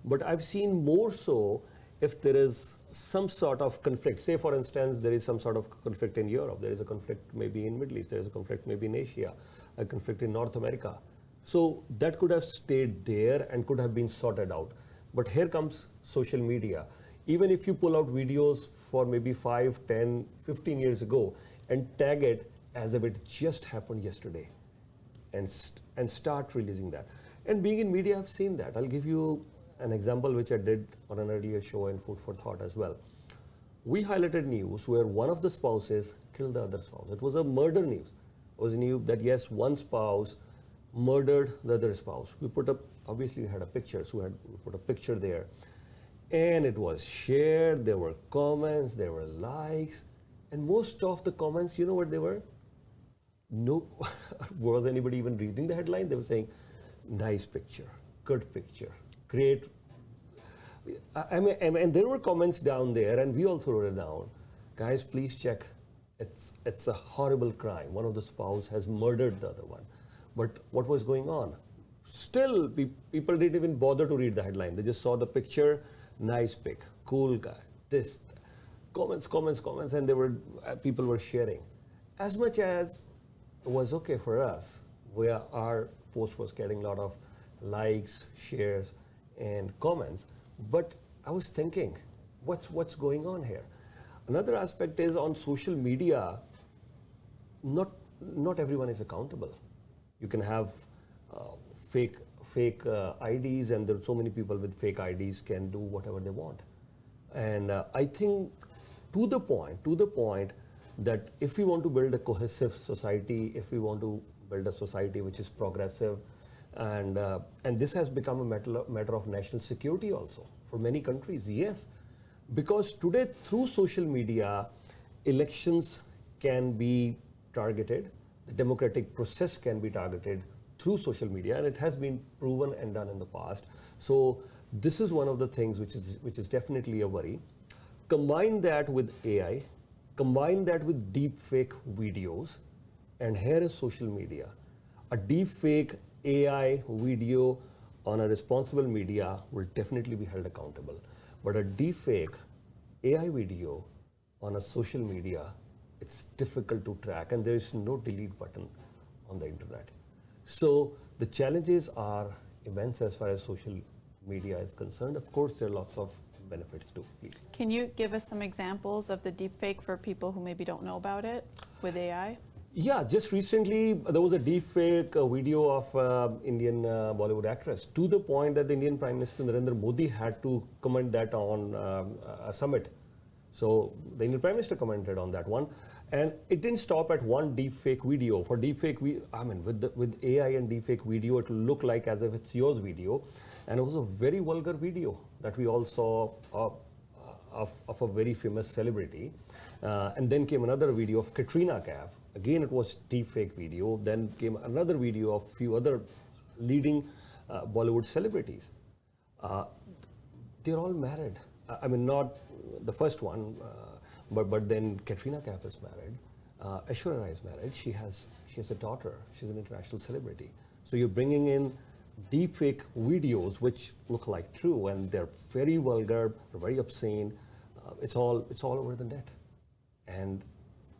But I've seen more so if there is some sort of conflict. Say for instance, there is some sort of conflict in Europe, there is a conflict maybe in Middle East, there is a conflict maybe in Asia, a conflict in North America. So that could have stayed there and could have been sorted out. But here comes social media. Even if you pull out videos for maybe 5, 10, 15 years ago and tag it as if it just happened yesterday and start releasing that. And being in media, I've seen that. I'll give you an example which I did on an earlier show in Food for Thought as well. We highlighted news where one of the spouses killed the other spouse. It was a murder news. It was news that yes, one spouse murdered the other spouse. We put up, obviously we had a picture, so we put a picture there. And it was shared, there were comments, there were likes, and most of the comments, you know what they were? No, was anybody even reading the headline? They were saying, nice picture, good picture, great. And there were comments down there, and we also wrote it down. Guys, please check. It's a horrible crime. One of the spouse has murdered the other one. But what was going on? Still, people didn't even bother to read the headline. They just saw the picture, nice pic, cool guy, this, comments, and people were sharing. As much as it was okay for us, where our post was getting a lot of likes, shares, and comments. But I was thinking, what's going on here? Another aspect is on social media, not everyone is accountable. You can have fake fake IDs, and there are so many people with fake IDs can do whatever they want. And I think to the point that if we want to build a cohesive society, if we want to build a society which is progressive, and this has become a matter of national security also for many countries, yes. Because today through social media, elections can be targeted, the democratic process can be targeted through social media, and it has been proven and done in the past. So this is one of the things which is definitely a worry. Combine that with AI, combine that with deep fake videos, and here is social media. A deep fake AI video on a responsible media will definitely be held accountable. But a deep fake AI video on a social media, it's difficult to track, and there is no delete button on the internet. So the challenges are immense as far as social media is concerned. Of course, there are lots of benefits too, please. Can you give us some examples of the deepfake for people who maybe don't know about it with AI? Yeah, just recently there was a deepfake video of Indian Bollywood actress, to the point that the Indian Prime Minister Narendra Modi had to comment that on a summit. So the Indian Prime Minister commented on that one, and it didn't stop at one deepfake video. For deepfake, with AI and deepfake video, it will look like as if it's yours video, and it was a very vulgar video that we all saw of a very famous celebrity. And then came another video of Katrina Kaif. Again, it was deepfake video. Then came another video of few other leading Bollywood celebrities. They're all married. I mean, not the first one, but then Katrina Kaif is married. Aishwarya Rai is married. She has a daughter. She's an international celebrity. So you're bringing in deepfake videos which look like true, and they're very vulgar, they're very obscene. It's all over the net. And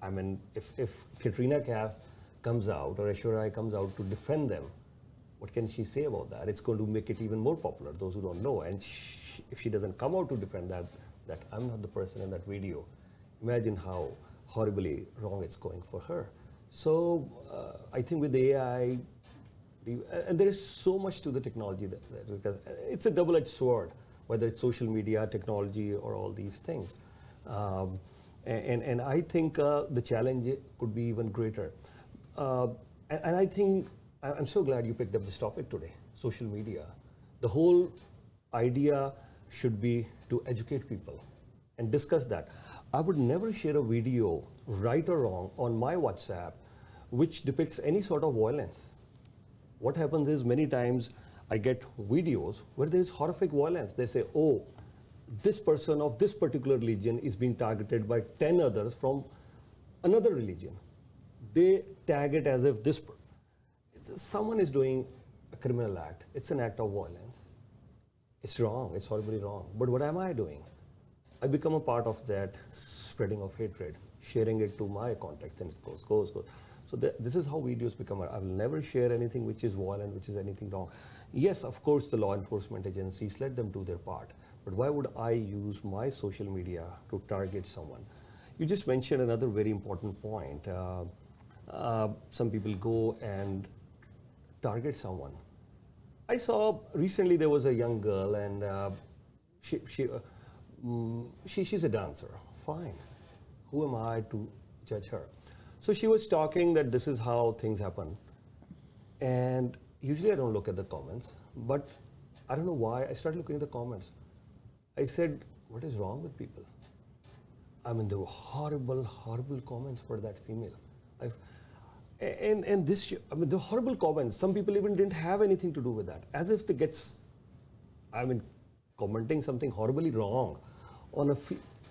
I mean, if Katrina Kaif comes out or Aishwarya Rai comes out to defend them, what can she say about that? It's going to make it even more popular, those who don't know. And if she doesn't come out to defend that I'm not the person in that video, imagine how horribly wrong it's going for her. So I think with AI, and there is so much to the technology because it's a double-edged sword, whether it's social media, technology, or all these things. And I think the challenge could be even greater. And I think, I'm so glad you picked up this topic today, social media. The whole idea should be to educate people and discuss that. I would never share a video, right or wrong, on my WhatsApp which depicts any sort of violence. What happens is many times I get videos where there is horrific violence. They say, oh, this person of this particular religion is being targeted by 10 others from another religion. They tag it as if someone is doing a criminal act. It's an act of violence. It's wrong, it's horribly wrong. But what am I doing? I become a part of that spreading of hatred, sharing it to my contacts, and it goes. So this is how videos become. I will never share anything which is violent, which is anything wrong. Yes, of course, the law enforcement agencies, let them do their part. But why would I use my social media to target someone? You just mentioned another very important point. Some people go and target someone. I saw recently there was a young girl, and she's a dancer. Fine. Who am I to judge her? So she was talking that this is how things happen. And usually I don't look at the comments, but I don't know why I started looking at the comments. I said, what is wrong with people? I mean, there were horrible, horrible comments for that female. And this, I mean, the horrible comments, some people even didn't have anything to do with that. As if they commenting something horribly wrong on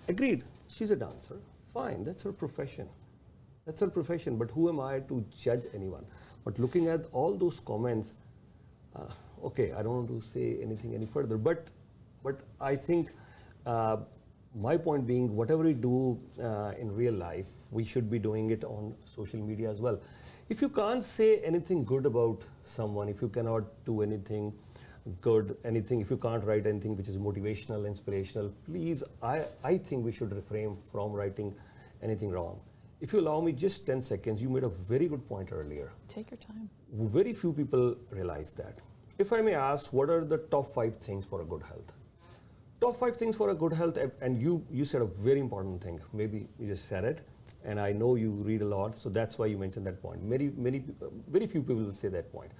agreed, she's a dancer, fine, that's her profession. That's her profession, but who am I to judge anyone? But looking at all those comments, okay, I don't want to say anything any further, but I think my point being, whatever we do in real life, we should be doing it on social media as well. If you can't say anything good about someone, if you cannot do anything good, if you can't write anything which is motivational, inspirational, please, I think we should refrain from writing anything wrong. If you allow me just 10 seconds, you made a very good point earlier. Take your time. Very few people realize that. if I may ask, what are the top 5 things for a good health? Top 5 things for a good health, and you said a very important thing. Maybe you just said it, and I know you read a lot, so that's why you mentioned that point. Very few people will say that point.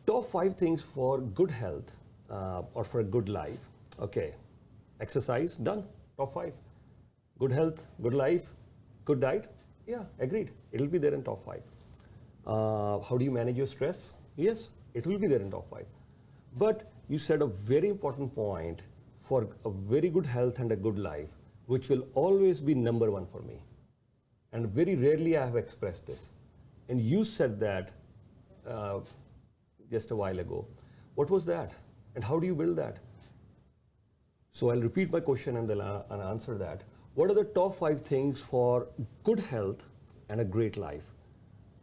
Top 5 things for good health or for a good life. Okay, exercise, done. Top 5. Good health, good life, good diet. Yeah, agreed. It'll be there in top 5. How do you manage your stress? Yes, it will be there in top 5. But you said a very important point for a very good health and a good life, which will always be number 1 for me. And very rarely I have expressed this. And you said that just a while ago. What was that? And how do you build that? So I'll repeat my question and then I'll answer that. What are the top 5 things for good health and a great life?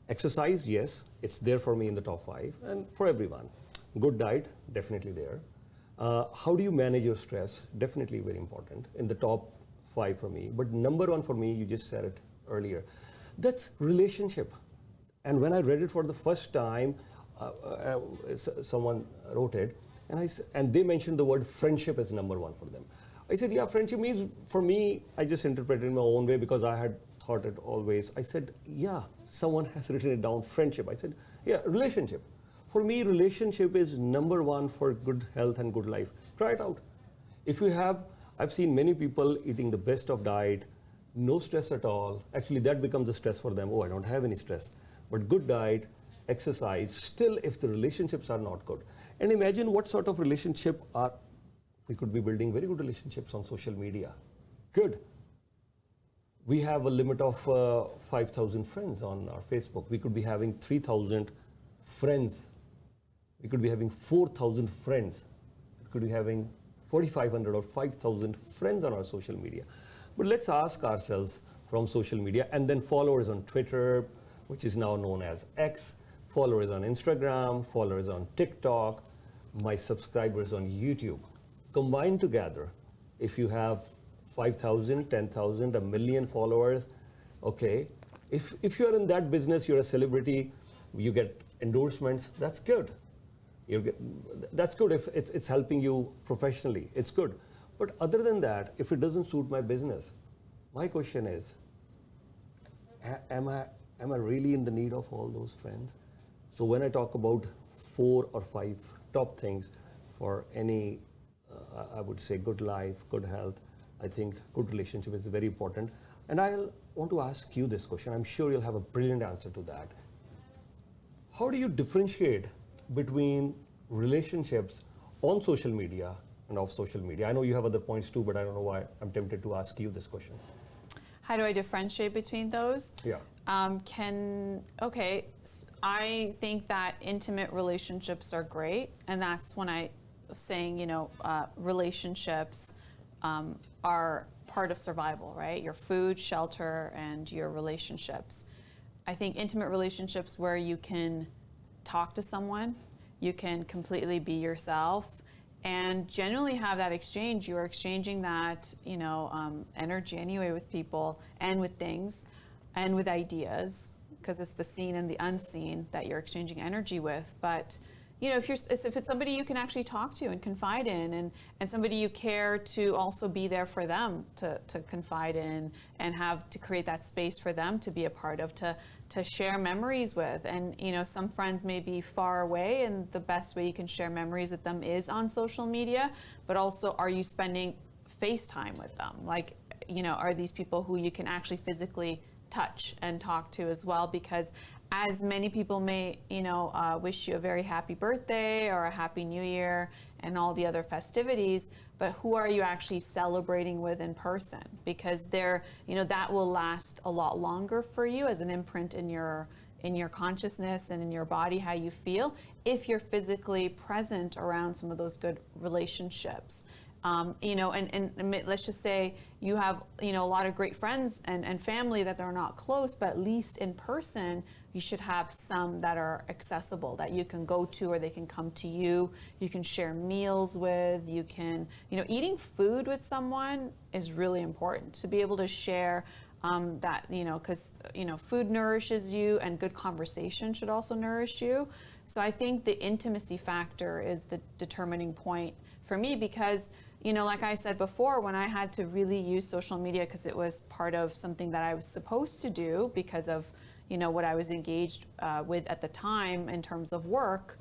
Exercise, yes, it's there for me in the top 5 and for everyone. Good diet, definitely there. How do you manage your stress? Definitely very important in the top 5 for me. But number 1 for me, you just said it earlier, that's relationship. And when I read it for the first time, someone wrote it, and they mentioned the word friendship as number 1 for them. I said, yeah, friendship means, for me, I just interpreted it in my own way because I had thought it always. I said, yeah, someone has written it down, friendship. I said, yeah, relationship. For me, relationship is number 1 for good health and good life. Try it out. If you have, I've seen many people eating the best of diet, no stress at all. Actually, that becomes a stress for them. Oh, I don't have any stress. But good diet, exercise, still if the relationships are not good. And imagine what sort of relationship we could be building very good relationships on social media. Good. We have a limit of 5,000 friends on our Facebook. We could be having 3,000 friends. We could be having 4,000 friends. We could be having 4,500 or 5,000 friends on our social media. But let's ask ourselves from social media, and then followers on Twitter, which is now known as X, followers on Instagram, followers on TikTok, my subscribers on YouTube. Combined together, if you have 5,000, 10,000, 1 million followers, okay. If you're in that business, you're a celebrity, you get endorsements, that's good. That's good if it's helping you professionally, it's good. But other than that, if it doesn't suit my business, my question is, am I really in the need of all those friends? So when I talk about 4 or 5 top things for any, I would say good life, good health, I think good relationship is very important. And I'll want to ask you this question. I'm sure you'll have a brilliant answer to that. How do you differentiate between relationships on social media and off social media? I know you have other points too, but I don't know why I'm tempted to ask you this question. How do I differentiate between those? Yeah. I think that intimate relationships are great, and that's when I was saying, relationships are part of survival, right? Your food, shelter, and your relationships. I think intimate relationships where you can talk to someone, you can completely be yourself, and generally have that exchange. You're exchanging that, energy anyway with people and with things and with ideas, because it's the seen and the unseen that you're exchanging energy with. But if it's somebody you can actually talk to and confide in, and somebody you care to also be there for them to confide in and have to create that space for them to be a part of, to share memories with. And some friends may be far away, and the best way you can share memories with them is on social media, but also, are you spending FaceTime with them? Like, are these people who you can actually physically touch and talk to as well? Because as many people may, wish you a very happy birthday or a happy new year and all the other festivities, but who are you actually celebrating with in person? Because that will last a lot longer for you as an imprint in your consciousness and in your body, how you feel, if you're physically present around some of those good relationships. And let's just say you have, a lot of great friends and family that they're not close, but at least in person, you should have some that are accessible, that you can go to, or they can come to you. You can share meals with, you can, eating food with someone is really important, to be able to share that, because, food nourishes you and good conversation should also nourish you. So I think the intimacy factor is the determining point for me because, like I said before, when I had to really use social media because it was part of something that I was supposed to do because of, what I was engaged with at the time in terms of work,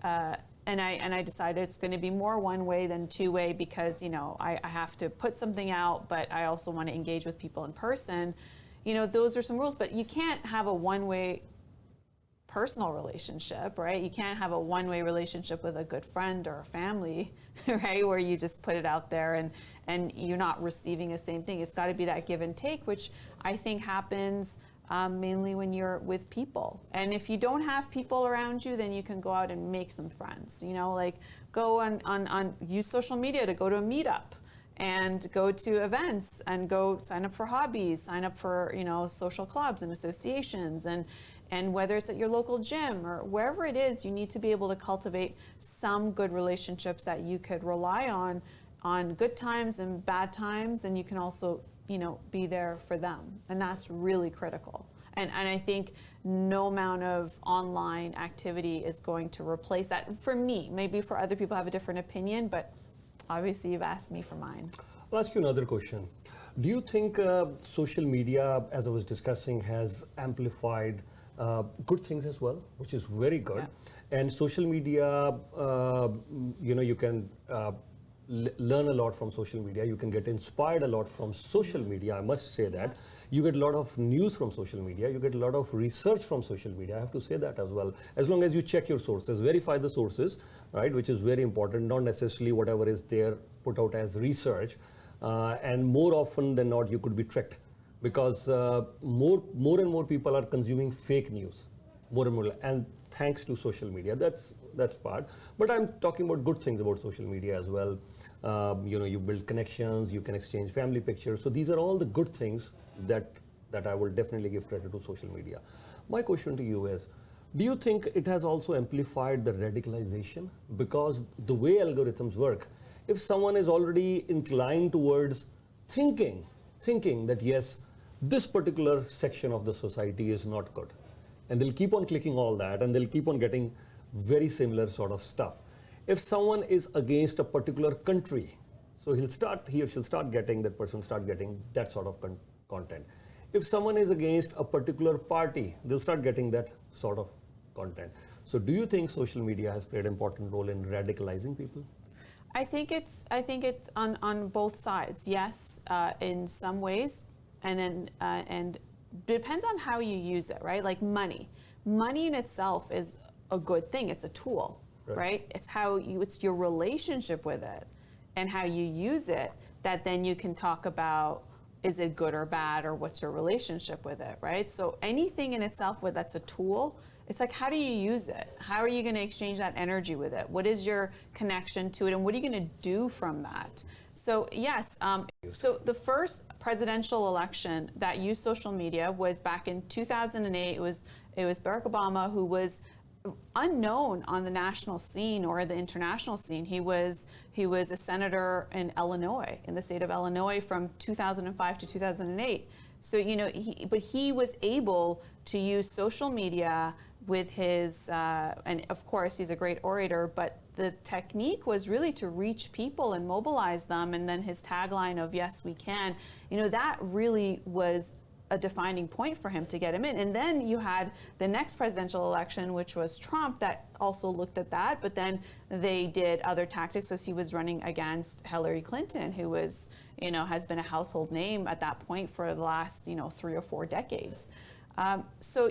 and I decided it's going to be more one way than two way because, I have to put something out, but I also want to engage with people in person. Those are some rules, but you can't have a one-way personal relationship, right? You can't have a one-way relationship with a good friend or a family, right? Where you just put it out there and you're not receiving the same thing. It's got to be that give and take, which I think happens mainly when you're with people. And if you don't have people around you, then you can go out and make some friends, like go on use social media to go to a meetup and go to events and go sign up for hobbies, sign up for, social clubs and associations and whether it's at your local gym or wherever it is, you need to be able to cultivate some good relationships that you could rely on good times and bad times, and you can also be there for them. And that's really critical. And I think no amount of online activity is going to replace that for me. Maybe for other people have a different opinion, but obviously you've asked me for mine. I'll ask you another question. Do you think social media, as I was discussing, has amplified good things as well, which is very good? Yeah. And social media, you can learn a lot from social media. You can get inspired a lot from social media, I must say that. You get a lot of news from social media. You get a lot of research from social media. I have to say that as well. As long as you check your sources, verify the sources, right, which is very important, not necessarily whatever is there put out as research. And more often than not, you could be tricked because more and more people are consuming fake news, more and more. And thanks to social media, that's part. But I'm talking about good things about social media as well. You build connections, you can exchange family pictures. So these are all the good things that I will definitely give credit to social media. My question to you is, do you think it has also amplified the radicalization? Because the way algorithms work, if someone is already inclined towards thinking that yes, this particular section of the society is not good, and they'll keep on clicking all that and they'll keep on getting very similar sort of stuff. If someone is against a particular country, so he or she'll start getting, that person start getting that sort of content. If someone is against a particular party, they'll start getting that sort of content. So do you think social media has played an important role in radicalizing people? I think it's on both sides. Yes, in some ways, and depends on how you use it, right? Like money in itself is a good thing. It's a tool, right? It's it's your relationship with it and how you use it that then you can talk about, is it good or bad, or what's your relationship with it, right? So anything in itself that's a tool, it's like, how do you use it? How are you going to exchange that energy with it? What is your connection to it, and what are you going to do from that? So yes, so the first presidential election that used social media was back in 2008. It was Barack Obama, who was unknown on the national scene or the international scene. He was a senator in Illinois, in the state of Illinois, from 2005 to 2008. So he was able to use social media with his, and of course he's a great orator, but the technique was really to reach people and mobilize them. And then his tagline of "Yes, we can," that really was a defining point for him to get him in. And then you had the next presidential election, which was Trump, that also looked at that, but then they did other tactics as he was running against Hillary Clinton, who was, has been a household name at that point for the last, 3 or 4 decades. So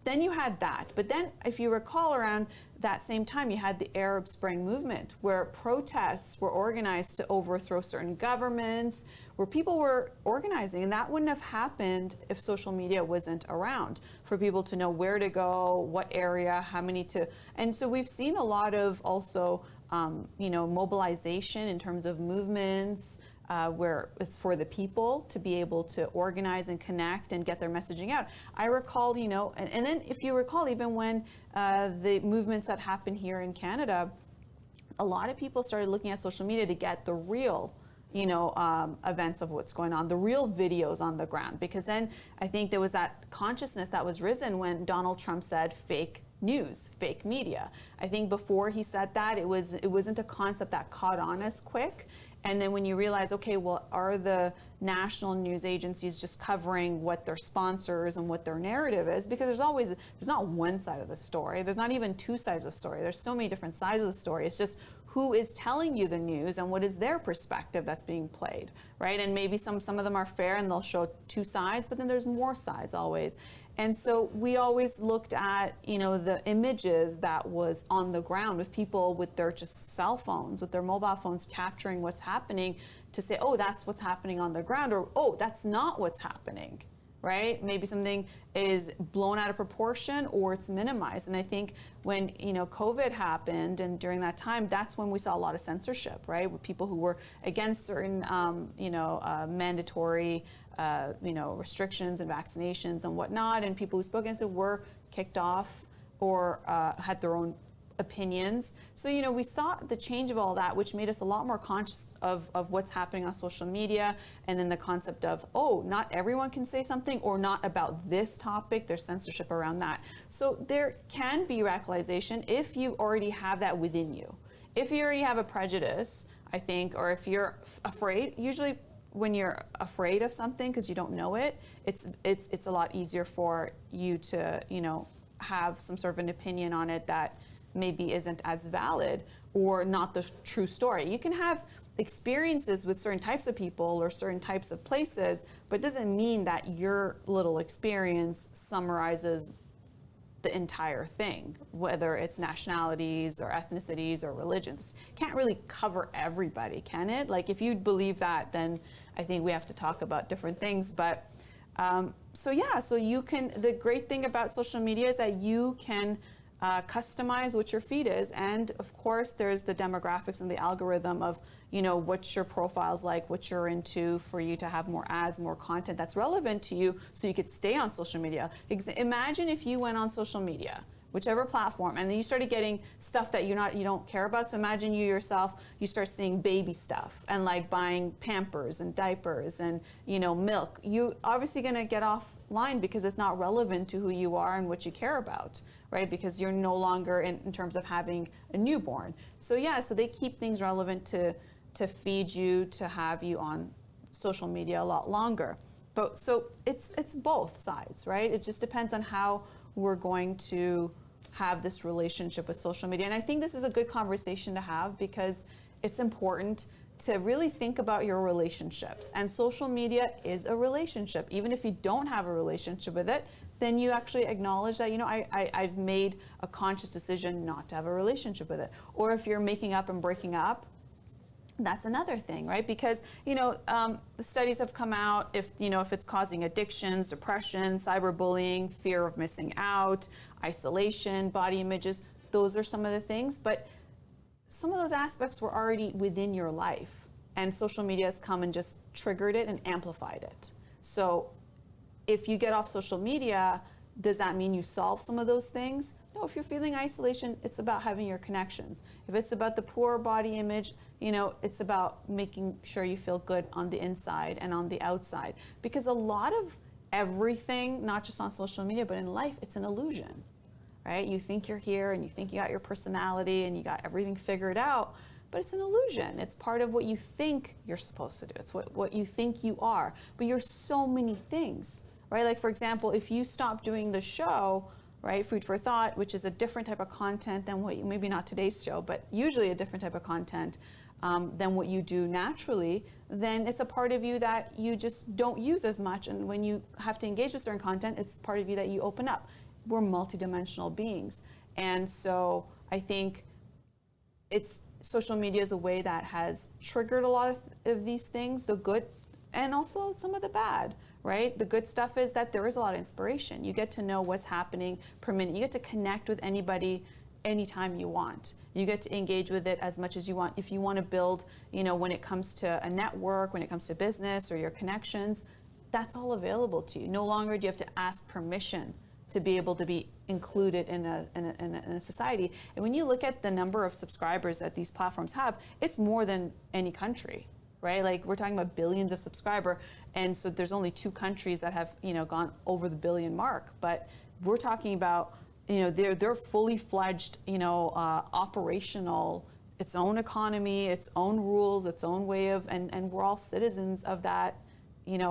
then you had that. But then if you recall, around that same time, you had the Arab Spring movement, where protests were organized to overthrow certain governments, where people were organizing. And that wouldn't have happened if social media wasn't around, for people to know where to go, what area, how many to. And so we've seen a lot of also, mobilization in terms of movements, where it's for the people to be able to organize and connect and get their messaging out. I recall, and then if you recall, even when the movements that happened here in Canada, a lot of people started looking at social media to get the real events of what's going on, the real videos on the ground. Because then I think there was that consciousness that was risen when Donald Trump said fake news, fake media. I think before he said that, it wasn't a concept that caught on as quick. And then when you realize, okay, well, are the national news agencies just covering what their sponsors and what their narrative is? Because there's not one side of the story. There's not even two sides of the story. There's so many different sides of the story. It's just who is telling you the news and what is their perspective that's being played, right? And maybe some of them are fair and they'll show two sides, but then there's more sides always. And so we always looked at, the images that was on the ground with people with their just cell phones, with their mobile phones capturing what's happening to say, oh, that's what's happening on the ground, or, oh, that's not what's happening, right? Maybe something is blown out of proportion or it's minimized. And I think when, COVID happened and during that time, that's when we saw a lot of censorship, right? With people who were against certain, mandatory restrictions and vaccinations and whatnot, and people who spoke against it were kicked off or had their own opinions. So, we saw the change of all that, which made us a lot more conscious of what's happening on social media, and then the concept of, oh, not everyone can say something, or not about this topic, there's censorship around that. So there can be radicalization if you already have that within you. If you already have a prejudice, I think, or if you're afraid, usually when you're afraid of something because you don't know it, it's a lot easier for you to, have some sort of an opinion on it that maybe isn't as valid or not the true story. You can have experiences with certain types of people or certain types of places, but it doesn't mean that your little experience summarizes the entire thing, whether it's nationalities or ethnicities or religions. Can't really cover everybody, can it? Like, if you believe that, then I think we have to talk about different things. But so you can, the great thing about social media is that you can customize what your feed is. And of course, there's the demographics and the algorithm of, what your profile's like, what you're into, for you to have more ads, more content that's relevant to you so you could stay on social media. Imagine if you went on social media, whichever platform, and then you started getting stuff that you don't care about. So imagine you yourself, you start seeing baby stuff and like buying Pampers and diapers and, milk. You obviously gonna get offline because it's not relevant to who you are and what you care about, right? Because you're no longer in terms of having a newborn. So so they keep things relevant to feed you, to have you on social media a lot longer. But so it's both sides, right? It just depends on how we're going to have this relationship with social media. And I think this is a good conversation to have because it's important to really think about your relationships. And social media is a relationship. Even if you don't have a relationship with it, then you actually acknowledge that, I've made a conscious decision not to have a relationship with it. Or if you're making up and breaking up, that's another thing, right? Because, the studies have come out, if it's causing addictions, depression, cyberbullying, fear of missing out, isolation, body images, those are some of the things. But some of those aspects were already within your life, and social media has come and just triggered it and amplified it. So if you get off social media, does that mean you solve some of those things? No, if you're feeling isolation, it's about having your connections. If it's about the poor body image, it's about making sure you feel good on the inside and on the outside. Because a lot of everything, not just on social media, but in life, it's an illusion, right? You think you're here and you think you got your personality and you got everything figured out, but it's an illusion. It's part of what you think you're supposed to do. It's what you think you are, but you're so many things, right? Like, for example, if you stop doing the show, right, Food for Thought, which is a different type of content than what maybe not today's show, but usually a different type of content than what you do naturally, then it's a part of you that you just don't use as much. And when you have to engage with certain content, it's part of you that you open up. We're multidimensional beings. And so I think social media is a way that has triggered a lot of these things, the good and also some of the bad, right? The good stuff is that there is a lot of inspiration. You get to know what's happening per minute. You get to connect with anybody anytime you want. You get to engage with it as much as you want. If you want to build, when it comes to a network, when it comes to business or your connections, that's all available to you. No longer do you have to ask permission to be able to be included in a society. And when you look at the number of subscribers that these platforms have, it's more than any country, right? Like we're talking about billions of subscriber, and so there's only 2 countries that have gone over the billion mark. But we're talking about they're fully fledged operational, its own economy, its own rules, its own way of, and we're all citizens of that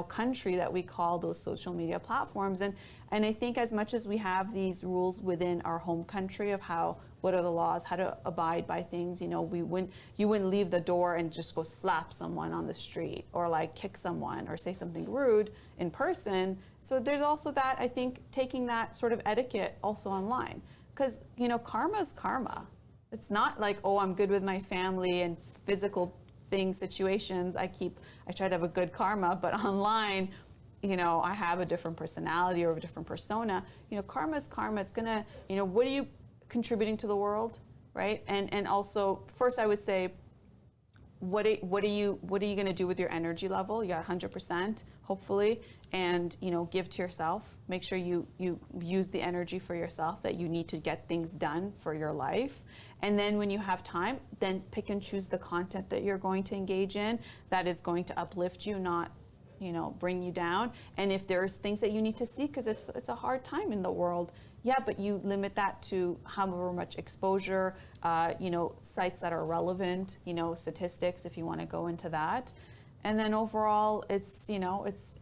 country that we call those social media platforms. And I think as much as we have these rules within our home country of what are the laws, how to abide by things, you wouldn't leave the door and just go slap someone on the street or like kick someone or say something rude in person. So there's also that, I think, taking that sort of etiquette also online, because karma's karma. It's not like, oh, I'm good with my family and physical things, situations, I try to have a good karma, but online, I have a different personality or a different persona. Karma is karma. It's gonna, what are you contributing to the world, right? And also, first I would say, what are you gonna do with your energy level? You got 100%, hopefully, and give to yourself. Make sure you use the energy for yourself that you need to get things done for your life. And then when you have time, then pick and choose the content that you're going to engage in that is going to uplift you, not bring you down. And if there's things that you need to see, because it's a hard time in the world, yeah, but you limit that to however much exposure, sites that are relevant, statistics if you want to go into that. And then overall, it's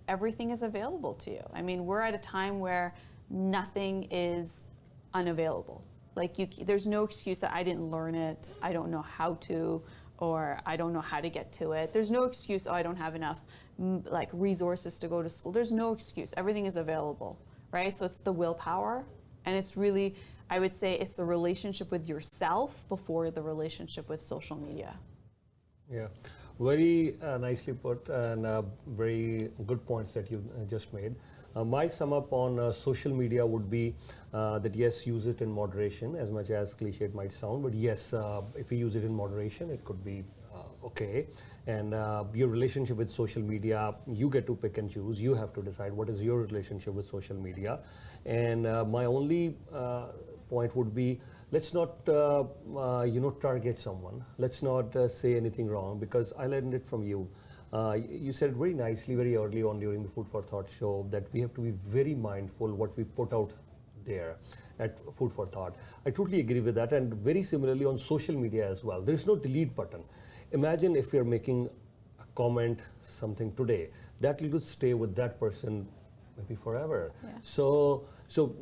everything is available to you. I mean, we're at a time where nothing is unavailable. Like there's no excuse that I didn't learn it, I don't know how to, or I don't know how to get to it. There's no excuse, oh, I don't have enough like resources to go to school. There's no excuse. Everything is available, right? So it's the willpower, and it's really, I would say, it's the relationship with yourself before the relationship with social media. Yeah, very nicely put, and very good points that you just made. My sum up on social media would be that yes, use it in moderation, as much as cliche it might sound, but yes, if you use it in moderation, it could be okay. And your relationship with social media, you get to pick and choose. You have to decide what is your relationship with social media. And my only point would be, let's not target someone. Let's not say anything wrong, because I learned it from you. You said it very nicely very early on during the Food for Thought show that we have to be very mindful what we put out there at Food for Thought. I totally agree with that, and very similarly on social media as well. There's no delete button. Imagine if you're making a comment, something today, that will stay with that person maybe forever. Yeah. So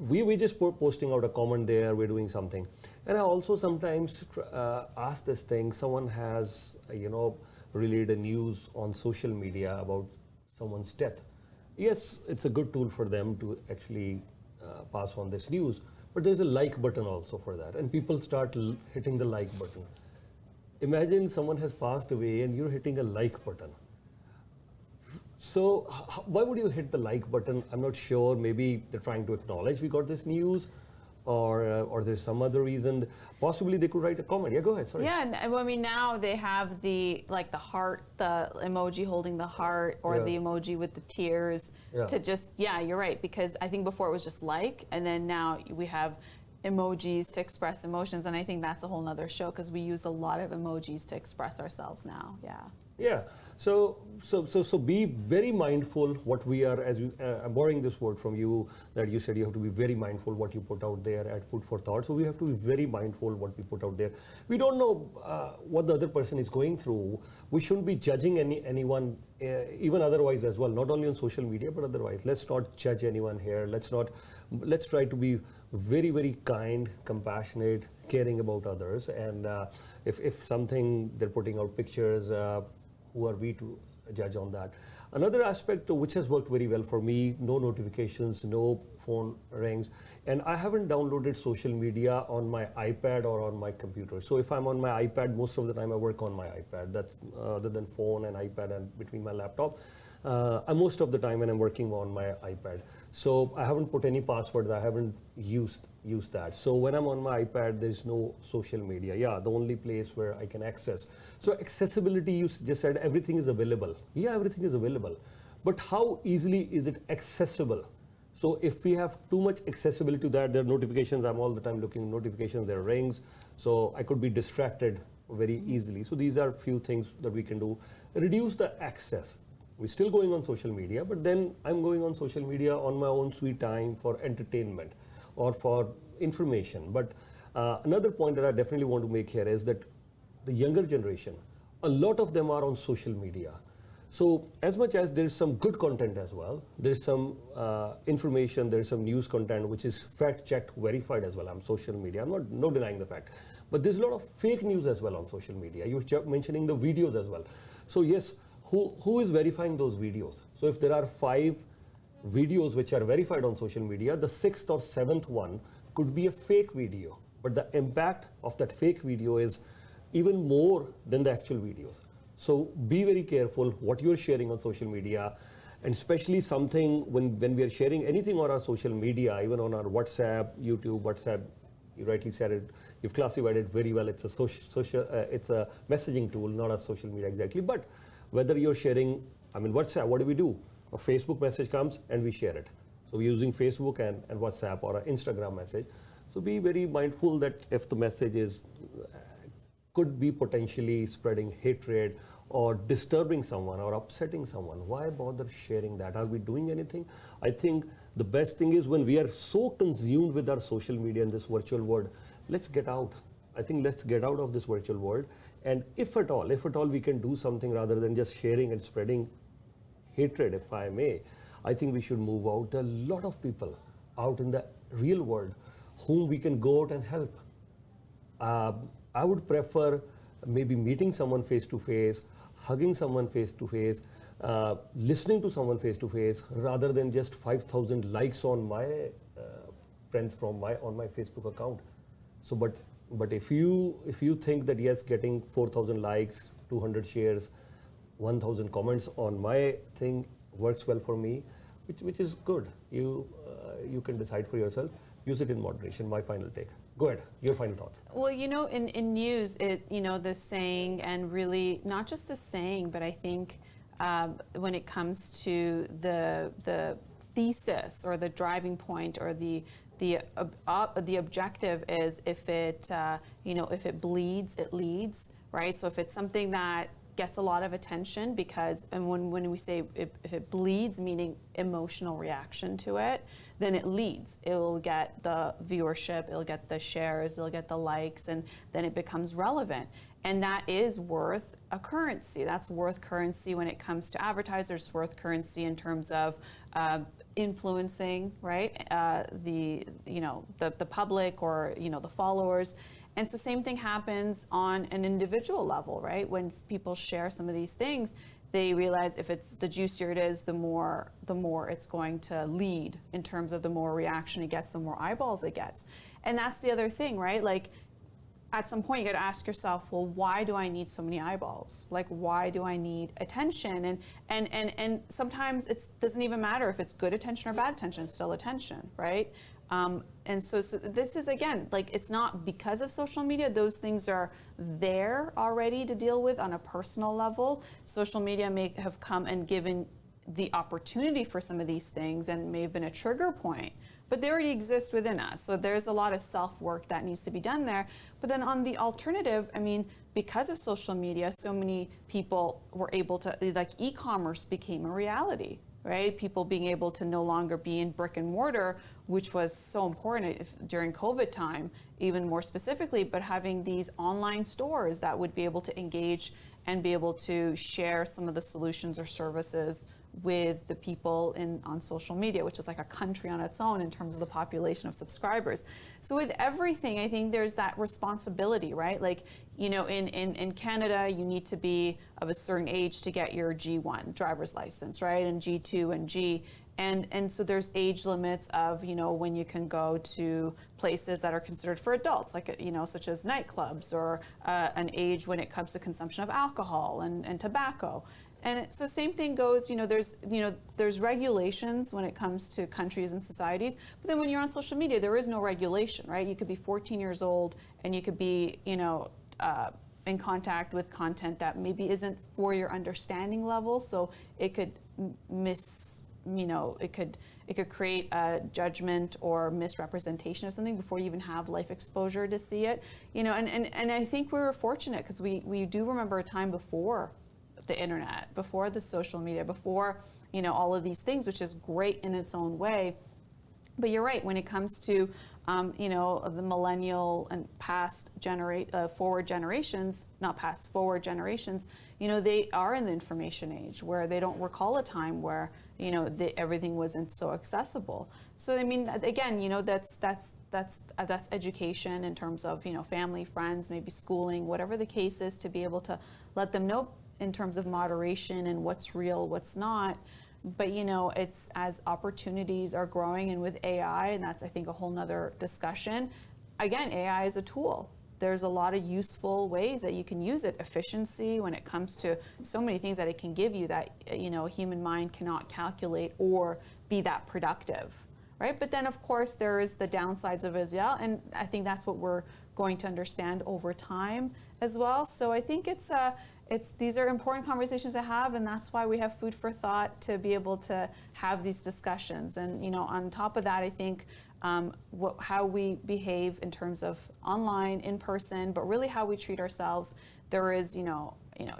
we just posting out a comment there, we're doing something. And I also sometimes ask this thing, someone has, relayed a news on social media about someone's death. Yes, it's a good tool for them to actually pass on this news, but there's a like button also for that, and people start hitting the like button. Imagine someone has passed away and you're hitting a like button. So why would you hit the like button? I'm not sure, maybe they're trying to acknowledge we got this news, or there's some other reason. Possibly they could write a comment. Yeah, go ahead, sorry. Yeah, and I mean, now they have the heart, the emoji holding the heart, or the emoji with the tears to just, you're right, because I think before it was just like, and then now we have emojis to express emotions, and I think that's a whole nother show, because we use a lot of emojis to express ourselves now, Yeah, so be very mindful what we are, as you, I'm borrowing this word from you, that you said you have to be very mindful what you put out there at Food for Thought. So we have to be very mindful what we put out there. We don't know what the other person is going through. We shouldn't be judging anyone, even otherwise as well, not only on social media, but otherwise. Let's not judge anyone here. Let's try to be very, very kind, compassionate, caring about others. And if something, they're putting out pictures, who are we to judge on that? Another aspect which has worked very well for me, no notifications, no phone rings, and I haven't downloaded social media on my iPad or on my computer. So if I'm on my iPad, most of the time I work on my iPad. That's other than phone and iPad and between my laptop. Most of the time when I'm working on my iPad. So I haven't put any passwords, I haven't used that. So when I'm on my iPad, there's no social media. Yeah, the only place where I can access. So accessibility, you just said everything is available. Yeah, everything is available. But how easily is it accessible? So if we have too much accessibility to that, there are notifications, I'm all the time looking at notifications, there are rings. So I could be distracted very easily. So these are few things that we can do. Reduce the access. We're still going on social media, but then I'm going on social media on my own sweet time for entertainment or for information. But another point that I definitely want to make here is that the younger generation, a lot of them are on social media. So as much as there's some good content as well, there's some information, there's some news content which is fact-checked, verified as well on social media. I'm not denying the fact. But there's a lot of fake news as well on social media. You were mentioning the videos as well. So yes, who is verifying those videos? So if there are 5 videos which are verified on social media, the 6th or 7th one could be a fake video. But the impact of that fake video is even more than the actual videos. So be very careful what you're sharing on social media, and especially something when we are sharing anything on our social media, even on our WhatsApp, YouTube, WhatsApp, you rightly said it, you've classified it very well. It's a it's a messaging tool, not a social media exactly. But whether you're sharing, WhatsApp, what do? A Facebook message comes and we share it. So we're using Facebook and WhatsApp or an Instagram message. So be very mindful that if the message is could be potentially spreading hatred or disturbing someone or upsetting someone, why bother sharing that? Are we doing anything? I think the best thing is when we are so consumed with our social media in this virtual world, let's get out. I think let's get out of this virtual world. And if at all we can do something rather than just sharing and spreading hatred, if I may, I think we should move out. There are a lot of people out in the real world whom we can go out and help. I would prefer maybe meeting someone face to face, hugging someone face to face, listening to someone face to face, rather than just 5,000 likes on my friends on my Facebook account. So, but if you think that yes, getting 4,000 likes, 200 shares, 1,000 comments on my thing works well for me, which is good. You can decide for yourself. Use it in moderation. My final take. Go ahead. Your final thoughts. Well, in news, the saying, and really not just the saying, but I think when it comes to the thesis or the driving point or the objective is if it bleeds, it leads, right? So if it's something that gets a lot of attention and when we say if it bleeds, meaning emotional reaction to it, then it leads. It will get the viewership, it'll get the shares, it'll get the likes, and then it becomes relevant. And that is worth a currency. That's worth currency when it comes to advertisers, worth currency in terms of influencing, right? The public or, the followers. And so same thing happens on an individual level, right? When people share some of these things, they realize if it's the juicier it is, the more it's going to lead in terms of the more reaction it gets, the more eyeballs it gets. And that's the other thing, right? Like at some point you got to ask yourself, well, why do I need so many eyeballs? Like, why do I need attention? And sometimes it doesn't even matter if it's good attention or bad attention, it's still attention, right? And so this is, again, like, it's not because of social media. Those things are there already to deal with on a personal level. Social media may have come and given the opportunity for some of these things and may have been a trigger point, but they already exist within us. So there's a lot of self-work that needs to be done there. But then on the alternative, because of social media, so many people were able to, like, e-commerce became a reality, right? People being able to no longer be in brick and mortar, which was so important during COVID time, even more specifically, but having these online stores that would be able to engage and be able to share some of the solutions or services with the people on social media, which is like a country on its own in terms of the population of subscribers. So with everything, I think there's that responsibility, right? Like, in Canada, you need to be of a certain age to get your G1 driver's license, right? And G2 and G. And so there's age limits of, when you can go to places that are considered for adults, like, such as nightclubs, or an age when it comes to consumption of alcohol and tobacco. And so same thing goes, there's regulations when it comes to countries and societies, but then when you're on social media, there is no regulation, right? You could be 14 years old and you could be, in contact with content that maybe isn't for your understanding level, so it could it could create a judgment or misrepresentation of something before you even have life exposure to see it. And I think we were fortunate because we do remember a time before the internet, before the social media, before all of these things, which is great in its own way. But you're right, when it comes to the millennial and forward generations, not past, forward generations, they are in the information age where they don't recall a time where everything wasn't so accessible. So I mean, again, that's education in terms of family, friends, maybe schooling, whatever the case is, to be able to let them know in terms of moderation and what's real, what's not. But it's as opportunities are growing, and with AI, and that's I think a whole nother discussion. Again, AI is a tool. There's a lot of useful ways that you can use it. Efficiency when it comes to so many things that it can give you that a human mind cannot calculate or be that productive, right? But then of course there is the downsides of it as well, and I think that's what we're going to understand over time as well. So I think these are important conversations to have, and that's why we have food for thought to be able to have these discussions. And on top of that, I think how we behave in terms of online, in person, but really how we treat ourselves. There is,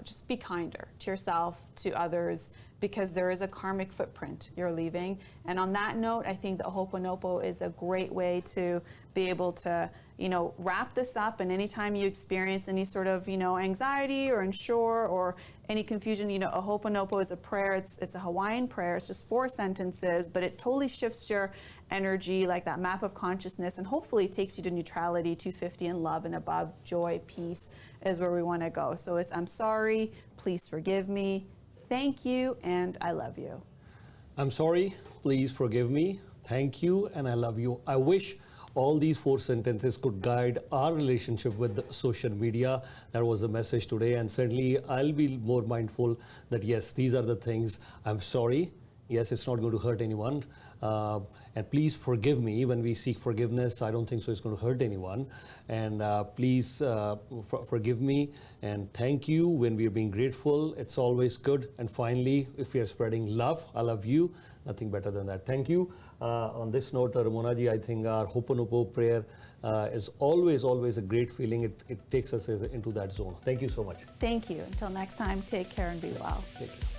just be kinder to yourself, to others, because there is a karmic footprint you're leaving. And on that note, I think the Ho'oponopo is a great way to be able to wrap this up. And anytime you experience any sort of anxiety or unsure or any confusion, a Ho'oponopo is a prayer. It's a Hawaiian prayer. It's just 4 sentences, but it totally shifts your energy, like that map of consciousness, and hopefully takes you to neutrality, 250, and love and above. Joy, peace is where we want to go. So it's I'm sorry, please forgive me, thank you, and I love you. I'm sorry, please forgive me, thank you, and I love you. I wish all these 4 sentences could guide our relationship with social media. That was the message today, and certainly I'll be more mindful that yes, these are the things. I'm sorry. Yes, it's not going to hurt anyone. And please forgive me when we seek forgiveness. I don't think so it's going to hurt anyone. And please forgive me and thank you when we're being grateful. It's always good. And finally, if we are spreading love, I love you. Nothing better than that. Thank you. On this note, Ramonaji, I think our Ho'oponopo prayer is always a great feeling. It takes us into that zone. Thank you so much. Thank you. Until next time, take care and be well. Take care.